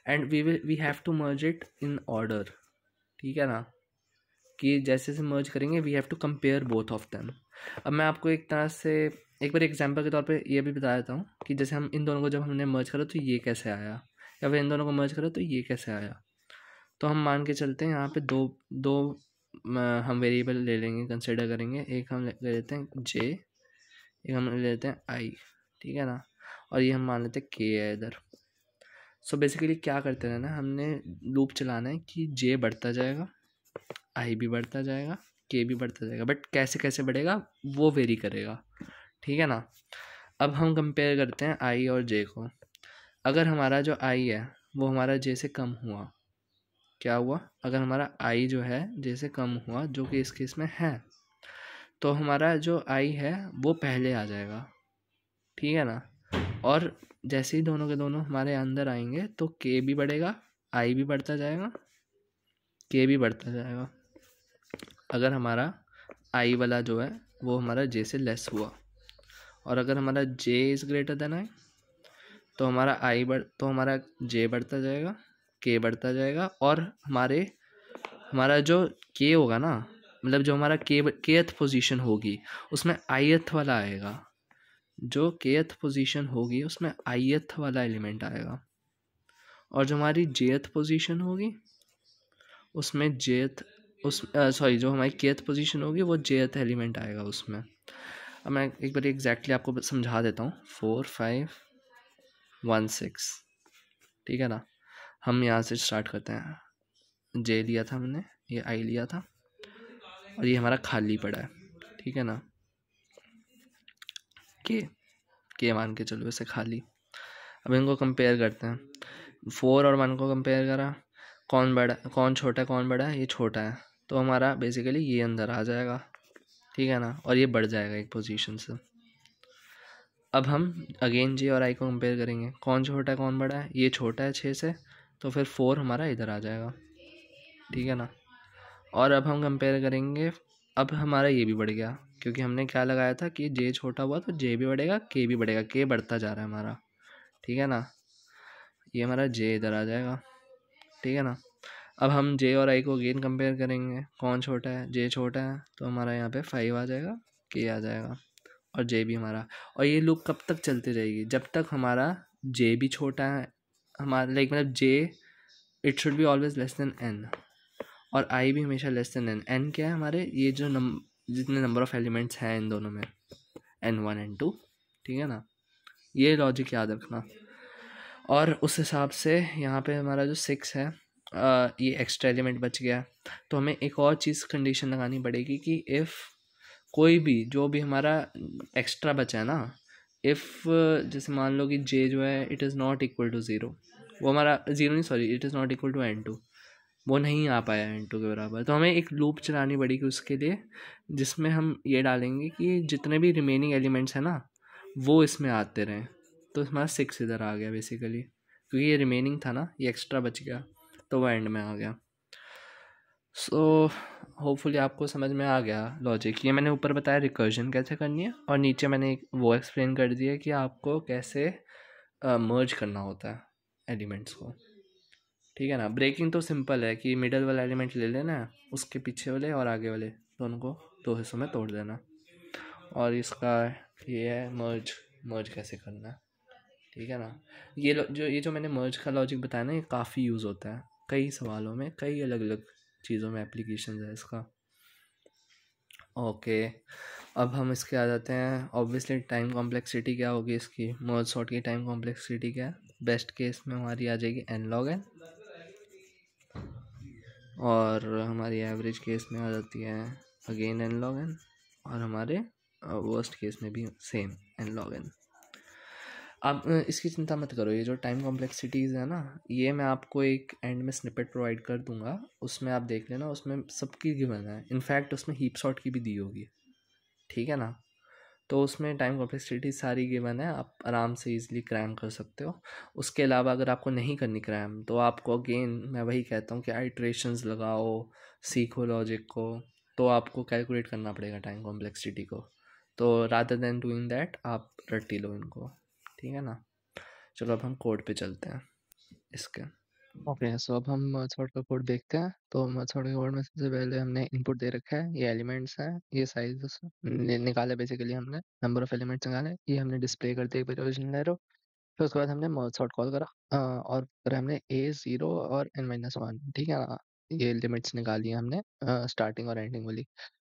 And we have to merge it in order. ठीक है ना, कि जैसे जैसे मर्ज करेंगे we have to compare both of them. अब मैं आपको एक तरह से एक बार एग्जांपल के तौर पे ये भी बता देता हूँ कि जैसे हम इन दोनों को जब हमने मर्ज करा तो ये कैसे आया, या फिर इन दोनों को मर्ज करा तो ये कैसे आया। तो हम मान के चलते हैं यहाँ पे दो हम वेरिएबल ले लेंगे, कंसिडर करेंगे। एक हम ले लेते हैं जे, एक हम ले लेते हैं आई। ठीक है ना, और ये हम मान लेते हैं के है इधर। सो बेसिकली क्या करते हैं ना, हमने लूप चलाना है कि जे बढ़ता जाएगा, आई भी बढ़ता जाएगा, के भी बढ़ता जाएगा, बट कैसे कैसे बढ़ेगा वो वेरी करेगा। ठीक है ना। अब हम कंपेयर करते हैं आई और जे को। अगर हमारा जो आई है वो हमारा जे से कम हुआ, क्या हुआ, अगर हमारा आई जो है जे से कम हुआ, जो कि इस केस में है, तो हमारा जो आई है वो पहले आ जाएगा। ठीक है ना, और जैसे ही दोनों के दोनों हमारे अंदर आएंगे तो के भी बढ़ेगा, आई भी बढ़ता जाएगा, के भी बढ़ता जाएगा। अगर हमारा आई वाला जो है वो हमारा जे से लेस हुआ, और अगर हमारा जे इज़ ग्रेटर देन आई तो हमारा तो हमारा जे बढ़ता जाएगा, के बढ़ता जाएगा, और हमारा जो के होगा ना, मतलब जो हमारा केथ पोजीशन होगी उसमें आईएथ वाला आएगा। जो केथ पोजीशन होगी उसमें आईएथ वाला एलिमेंट आएगा, और जो हमारी जेथ पोजीशन होगी उसमें जो हमारी केथ पोजीशन होगी वो जेथ एलिमेंट आएगा उसमें। अब मैं एक बार एग्जैक्टली आपको समझा देता हूँ। 4 5 1 6। ठीक है ना, हम यहाँ से स्टार्ट करते हैं। जे लिया था हमने, ये आई लिया था, और ये हमारा खाली पड़ा है। ठीक है ना, के मान के चलो इसे खाली। अब इनको कंपेयर करते हैं, 4 और 1 को कंपेयर करा, कौन छोटा है कौन बड़ा है, ये छोटा है, तो हमारा बेसिकली ये अंदर आ जाएगा। ठीक है ना, और ये बढ़ जाएगा एक पोजीशन से। अब हम अगेन जे और आई को कंपेयर करेंगे, कौन छोटा है कौन बड़ा है, ये छोटा है 6 से, तो फिर 4 हमारा इधर आ जाएगा, ठीक है ना। और अब हम कंपेयर करेंगे, अब हमारा ये भी बढ़ गया, क्योंकि हमने क्या लगाया था कि जे छोटा हुआ तो जे भी बढ़ेगा, के भी बढ़ेगा, के बढ़ता जा रहा है हमारा, ठीक है ना। ये हमारा जे इधर आ जाएगा, ठीक है ना। अब हम जे और आई को अगेन कंपेयर करेंगे, कौन छोटा है, जे छोटा है, तो हमारा यहाँ पे 5 आ जाएगा, के आ जाएगा, और जे भी हमारा। और ये लूप कब तक चलती रहेगी, जब तक हमारा जे भी छोटा है, हमारा लाइक मतलब J it should be always less than N, और आई भी हमेशा लेस देन एन। एन क्या है हमारे, ये जो जितने नंबर ऑफ एलिमेंट्स हैं इन दोनों में, N1 N2, ठीक है ना। ये लॉजिक याद रखना। और उस हिसाब से यहाँ पे हमारा जो 6 है, ये एक्स्ट्रा एलिमेंट बच गया, तो हमें एक और चीज़ कंडीशन लगानी पड़ेगी कि इफ़ कोई भी जो भी हमारा एक्स्ट्रा बचा है ना, इफ़ जैसे मान लो कि जे जो है it is not equal to zero, वो हमारा ज़ीरो नहीं, sorry, it is not equal to N2, वो नहीं आ पाया N2 के बराबर, तो हमें एक लूप चलानी पड़ेगी उसके लिए, जिसमें हम ये डालेंगे कि जितने भी रिमेनिंग एलिमेंट्स हैं ना वो इसमें आते रहें। तो हमारा 6 इधर आ गया बेसिकली, क्योंकि ये रिमेनिंग था ना, ये एक्स्ट्रा बच गया, तो वो एंड में आ गया। सो होपफुली आपको समझ में आ गया लॉजिक। ये मैंने ऊपर बताया रिकर्जन कैसे करनी है, और नीचे मैंने एक वो एक्सप्लेन कर दिया कि आपको कैसे मर्ज करना होता है एलिमेंट्स को, ठीक है ना। ब्रेकिंग तो सिंपल है कि मिडल वाला एलिमेंट ले लेना है, उसके पीछे वाले और आगे वाले दोनों को 2 हिस्सों में तोड़ देना, और इसका ये है मर्ज, मर्ज कैसे करना है, ठीक है ना। ये जो मैंने मर्ज का लॉजिक बताया ना, ये काफ़ी यूज़ होता है कई सवालों में, कई अलग अलग चीज़ों में एप्लीकेशन है इसका। ओके, अब हम इसके आ जाते हैं। ऑब्वियसली टाइम कॉम्प्लेक्सिटी क्या होगी इसकी, मर्ज सॉर्ट की टाइम कॉम्प्लेक्सिटी क्या है, बेस्ट केस में हमारी आ जाएगी n log n, और हमारी एवरेज केस में आ जाती है अगेन n log n, और हमारे वर्स्ट केस में भी सेम n log n। आप इसकी चिंता मत करो, ये जो टाइम कॉम्प्लेक्सिटीज़ है ना, ये मैं आपको एक एंड में स्निपेट प्रोवाइड कर दूंगा, उसमें आप देख लेना, उसमें सबकी गिवन है, इनफैक्ट उसमें हीप सॉर्ट की भी दी होगी, ठीक है ना। तो उसमें टाइम कॉम्प्लेक्सिटी सारी गिवन है, आप आराम से इजीली क्रैम कर सकते हो। उसके अलावा अगर आपको नहीं करनी क्रैम, तो आपको अगेन मैं वही कहता हूँ कि आइट्रेशंस लगाओ, सीखो लॉजिक को, तो आपको कैलकुलेट करना पड़ेगा टाइम कॉम्प्लेक्सिटी को। तो रादर देन डूइंग दैट आप रट्टी लो इनको, ठीक है ना। चलो अब हम कोड पे चलते हैं इसके। ओके, सो अब हम मेथड का कोड देखते हैं। तो मेथड के कोड में सबसे पहले हमने इनपुट दे रखा है, ये एलिमेंट्स हैं, ये साइज निकाले, बेसिकली हमने नंबर ऑफ एलिमेंट्स निकाले, ये हमने डिस्प्ले कर दिया पोजीशन एरो। फिर उसके बाद हमने मेथड कॉल करा, और फिर हमने a0 और n-1, ठीक है ना, ये लिमिट्स निकाली है हमने, स्टार्टिंग और एंडिंग वाली,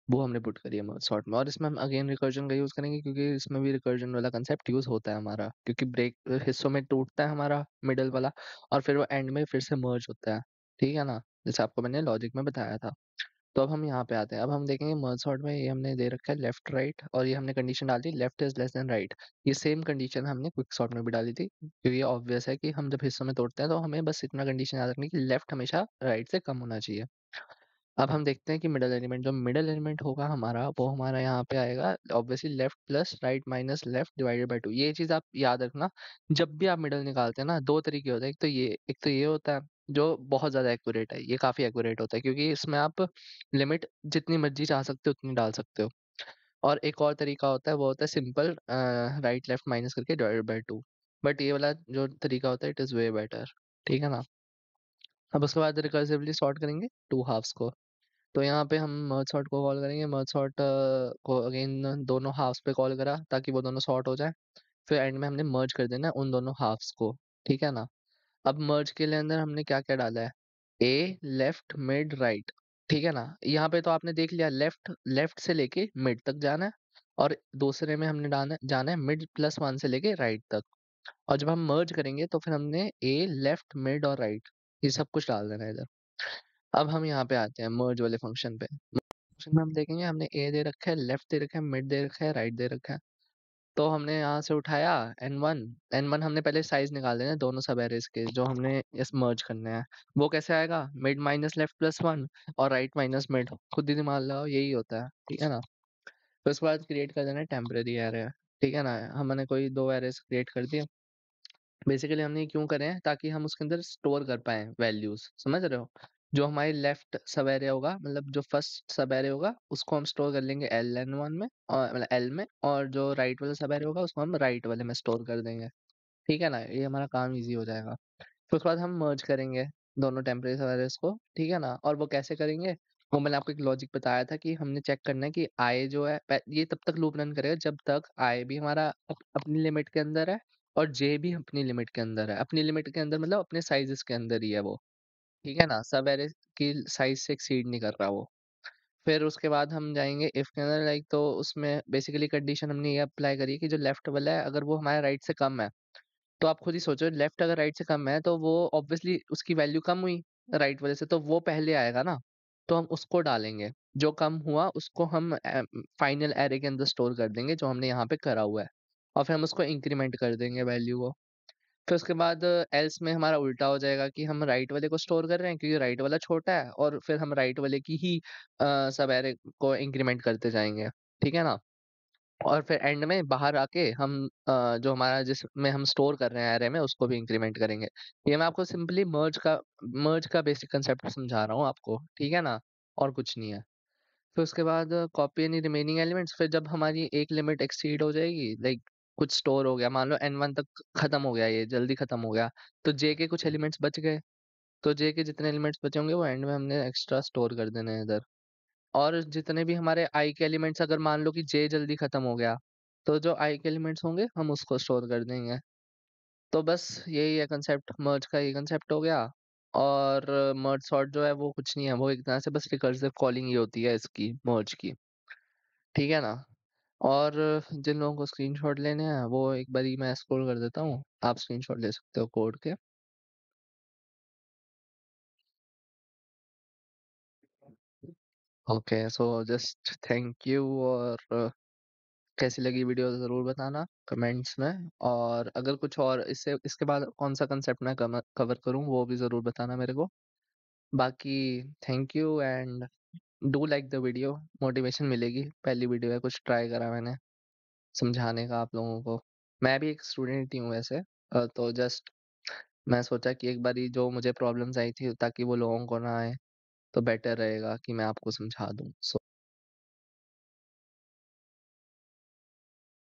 वो हमने पुट करी है सॉर्ट में। और इसमें हम अगेन रिकर्जन का यूज़ करेंगे, क्योंकि इसमें भी रिकर्जन वाला कंसेप्ट यूज़ होता है हमारा, क्योंकि ब्रेक हिस्सों में टूटता है हमारा मिडल वाला, और फिर वो एंड में फिर से मर्ज होता है, ठीक है ना, जैसे आपको मैंने लॉजिक में बताया था। तो अब हम यहाँ पे आते हैं, अब हम देखेंगे मर्ज सॉर्ट में ये हमने दे रखा है लेफ्ट राइट, और ये हमने कंडीशन डाल दी left is less than right. ये सेम कंडीशन हमने क्विक सॉर्ट में भी डाली थी, क्योंकि ये ऑब्वियस है कि हम जब हिस्सों में तोड़ते हैं तो हमें बस इतना कंडीशन याद रखनी है कि लेफ्ट हमेशा राइट से कम होना चाहिए। अब हम देखते हैं कि मिडल एलिमेंट, जो मिडल एलिमेंट होगा हमारा, वो हमारा यहाँ पे आएगा obviously left plus right minus left divided by 2। ये चीज आप याद रखना, जब भी आप मिडल निकालते हैं ना, दो तरीके होते हैं, एक तो ये होता है जो बहुत ज्यादा एक्यूरेट है, ये काफी एक्यूरेट होता है, क्योंकि इसमें आप लिमिट जितनी मर्जी चाह सकते हो उतनी डाल सकते हो। और एक और तरीका होता है, वो होता है सिंपल राइट लेफ्ट माइनस करके डिवाइडेड बाय 2। बट ये वाला जो तरीका होता है इट इज वे बेटर, ठीक है ना। अब उसके बाद रिकर्सिवली सॉर्ट करेंगे टू हाफ्स को। तो यहाँ पे हम मर्ज सॉर्ट को कॉल करेंगे, मर्ज सॉर्ट को अगेन दोनों हाफ्स पे कॉल करा ताकि वो दोनों सॉर्ट हो जाए। फिर एंड में हमने मर्ज कर देना है उन दोनों हाफ्स को, ठीक है ना। अब मर्ज के लिए अंदर हमने क्या क्या डाला है, ए लेफ्ट मिड राइट, ठीक है ना। यहाँ पे तो आपने देख लिया, लेफ्ट लेफ्ट से लेके मिड तक जाना है, और दूसरे में हमने जाना है मिड प्लस 1 से लेके राइट तक। और जब हम मर्ज करेंगे तो फिर हमने ए लेफ्ट मिड और राइट ये सब कुछ डाल देना है इधर। अब हम यहाँ पे आते हैं मर्ज वाले फंक्शन पे। फंक्शन में हम देखेंगे, हमने ए दे रखा है, लेफ्ट दे रखा है, मिड दे रखा है, राइट दे रखा है। तो हमने यहाँ से उठाया n1। n1 हमने पहले साइज निकाल देना है दोनों सब एरेज के जो हमने इस मर्ज करने हैं। वो कैसे आएगा, मिड माइनस लेफ्ट प्लस 1 और राइट माइनस मिड, खुद ही दिमाग लगाओ, यही होता है, ठीक है ना। फिर उसके बाद क्रिएट कर देना है टेम्परेरी एरे। ठीक है ना? हमने कोई 2 एरेज़ क्रिएट कर दिए। बेसिकली हमने ये क्यों करे हैं ताकि हम उसके अंदर स्टोर कर पाएँ वैल्यूज़, समझ रहे हो? जो हमारी लेफ्ट सब एरे होगा मतलब जो फर्स्ट सब एरे होगा उसको हम स्टोर कर लेंगे ln1 में और मतलब L में, और जो राइट वाला सब एरे होगा उसको हम राइट वाले में स्टोर कर देंगे। ठीक है ना? ये हमारा काम ईज़ी हो जाएगा। फिर उसके बाद हम मर्ज करेंगे दोनों टेम्परेरी सर्विस को, ठीक है ना? और वो कैसे करेंगे? वो मैंने आपको एक लॉजिक बताया था कि हमने चेक करना है कि i जो है ये तब तक लूप रन करेगा जब तक i भी हमारा अपनी लिमिट के अंदर है और j भी अपनी लिमिट के अंदर है। अपनी लिमिट के अंदर मतलब अपने साइज़ेज़ के अंदर ही है वो, ठीक है ना? सब एरे की साइज़ से एक्सीड नहीं कर रहा वो। फिर उसके बाद हम जाएँगे इफ के अंदर, लाइक तो उसमें बेसिकली कंडीशन हमने ये अप्लाई करी है कि जो लेफ्ट वाला है अगर वो हमारे राइट से कम है, तो आप खुद ही सोचो लेफ्ट अगर राइट से कम है तो वो ऑब्वियसली उसकी वैल्यू कम हुई राइट वाले से, तो वो पहले आएगा ना, तो हम उसको डालेंगे। जो कम हुआ उसको हम फाइनल एरे के अंदर स्टोर कर देंगे जो हमने यहाँ पे करा हुआ है, और फिर हम उसको इंक्रीमेंट कर देंगे वैल्यू को। फिर उसके बाद एल्स में हमारा उल्टा हो जाएगा कि हम राइट वाले को स्टोर कर रहे हैं क्योंकि राइट वाला छोटा है, और फिर हम राइट वाले की ही सब एरे को इंक्रीमेंट करते जाएंगे, ठीक है ना? और फिर एंड में बाहर आके हम जो हमारा जिसमें हम स्टोर कर रहे हैं एरे में उसको भी इंक्रीमेंट करेंगे। ये मैं आपको सिंपली मर्ज का बेसिक कंसेप्ट समझा रहा हूँ आपको, ठीक है ना? और कुछ नहीं है। फिर उसके बाद कॉपी एनी रिमेनिंग एलिमेंट्स, फिर जब हमारी एक लिमिट एक्सीड हो जाएगी, लाइक कुछ स्टोर हो गया, मान लो n1 तक खत्म हो गया, ये जल्दी खत्म हो गया, तो j के कुछ एलिमेंट्स बच गए, तो j के जितने एलिमेंट्स बचे होंगे वो एंड में हमने एक्स्ट्रा स्टोर कर देने हैं इधर। और जितने भी हमारे i के एलिमेंट्स अगर मान लो कि j जल्दी खत्म हो गया, तो जो i के एलिमेंट्स होंगे हम उसको स्टोर कर देंगे। तो बस यही है कंसेप्ट, मर्ज का ये कंसेप्ट हो गया। और मर्ज सॉर्ट जो है वो कुछ नहीं है, वो एक तरह से बस रिकर्सिव कॉलिंग ही होती है इसकी मर्ज की, ठीक है ना? और जिन लोगों को स्क्रीनशॉट लेने हैं वो एक बारी मैं स्क्रॉल कर देता हूँ, आप स्क्रीनशॉट ले सकते हो कोड के। Okay, so just thank you. और कैसी लगी वीडियो ज़रूर बताना कमेंट्स में, और अगर कुछ और इससे इसके बाद कौन सा कंसेप्ट मैं कवर करूँ वो भी ज़रूर बताना मेरे को। बाकी thank you and do like the video, motivation मिलेगी, पहली वीडियो है, कुछ ट्राई करा मैंने समझाने का आप लोगों को। मैं भी एक स्टूडेंट ही हूँ वैसे, तो जस्ट मैं सोचा कि एक बारी जो मुझे प्रॉब्लम्स आई थी ताकि वो लोगों को ना आए, तो बेटर रहेगा कि मैं आपको समझा दूँ। सो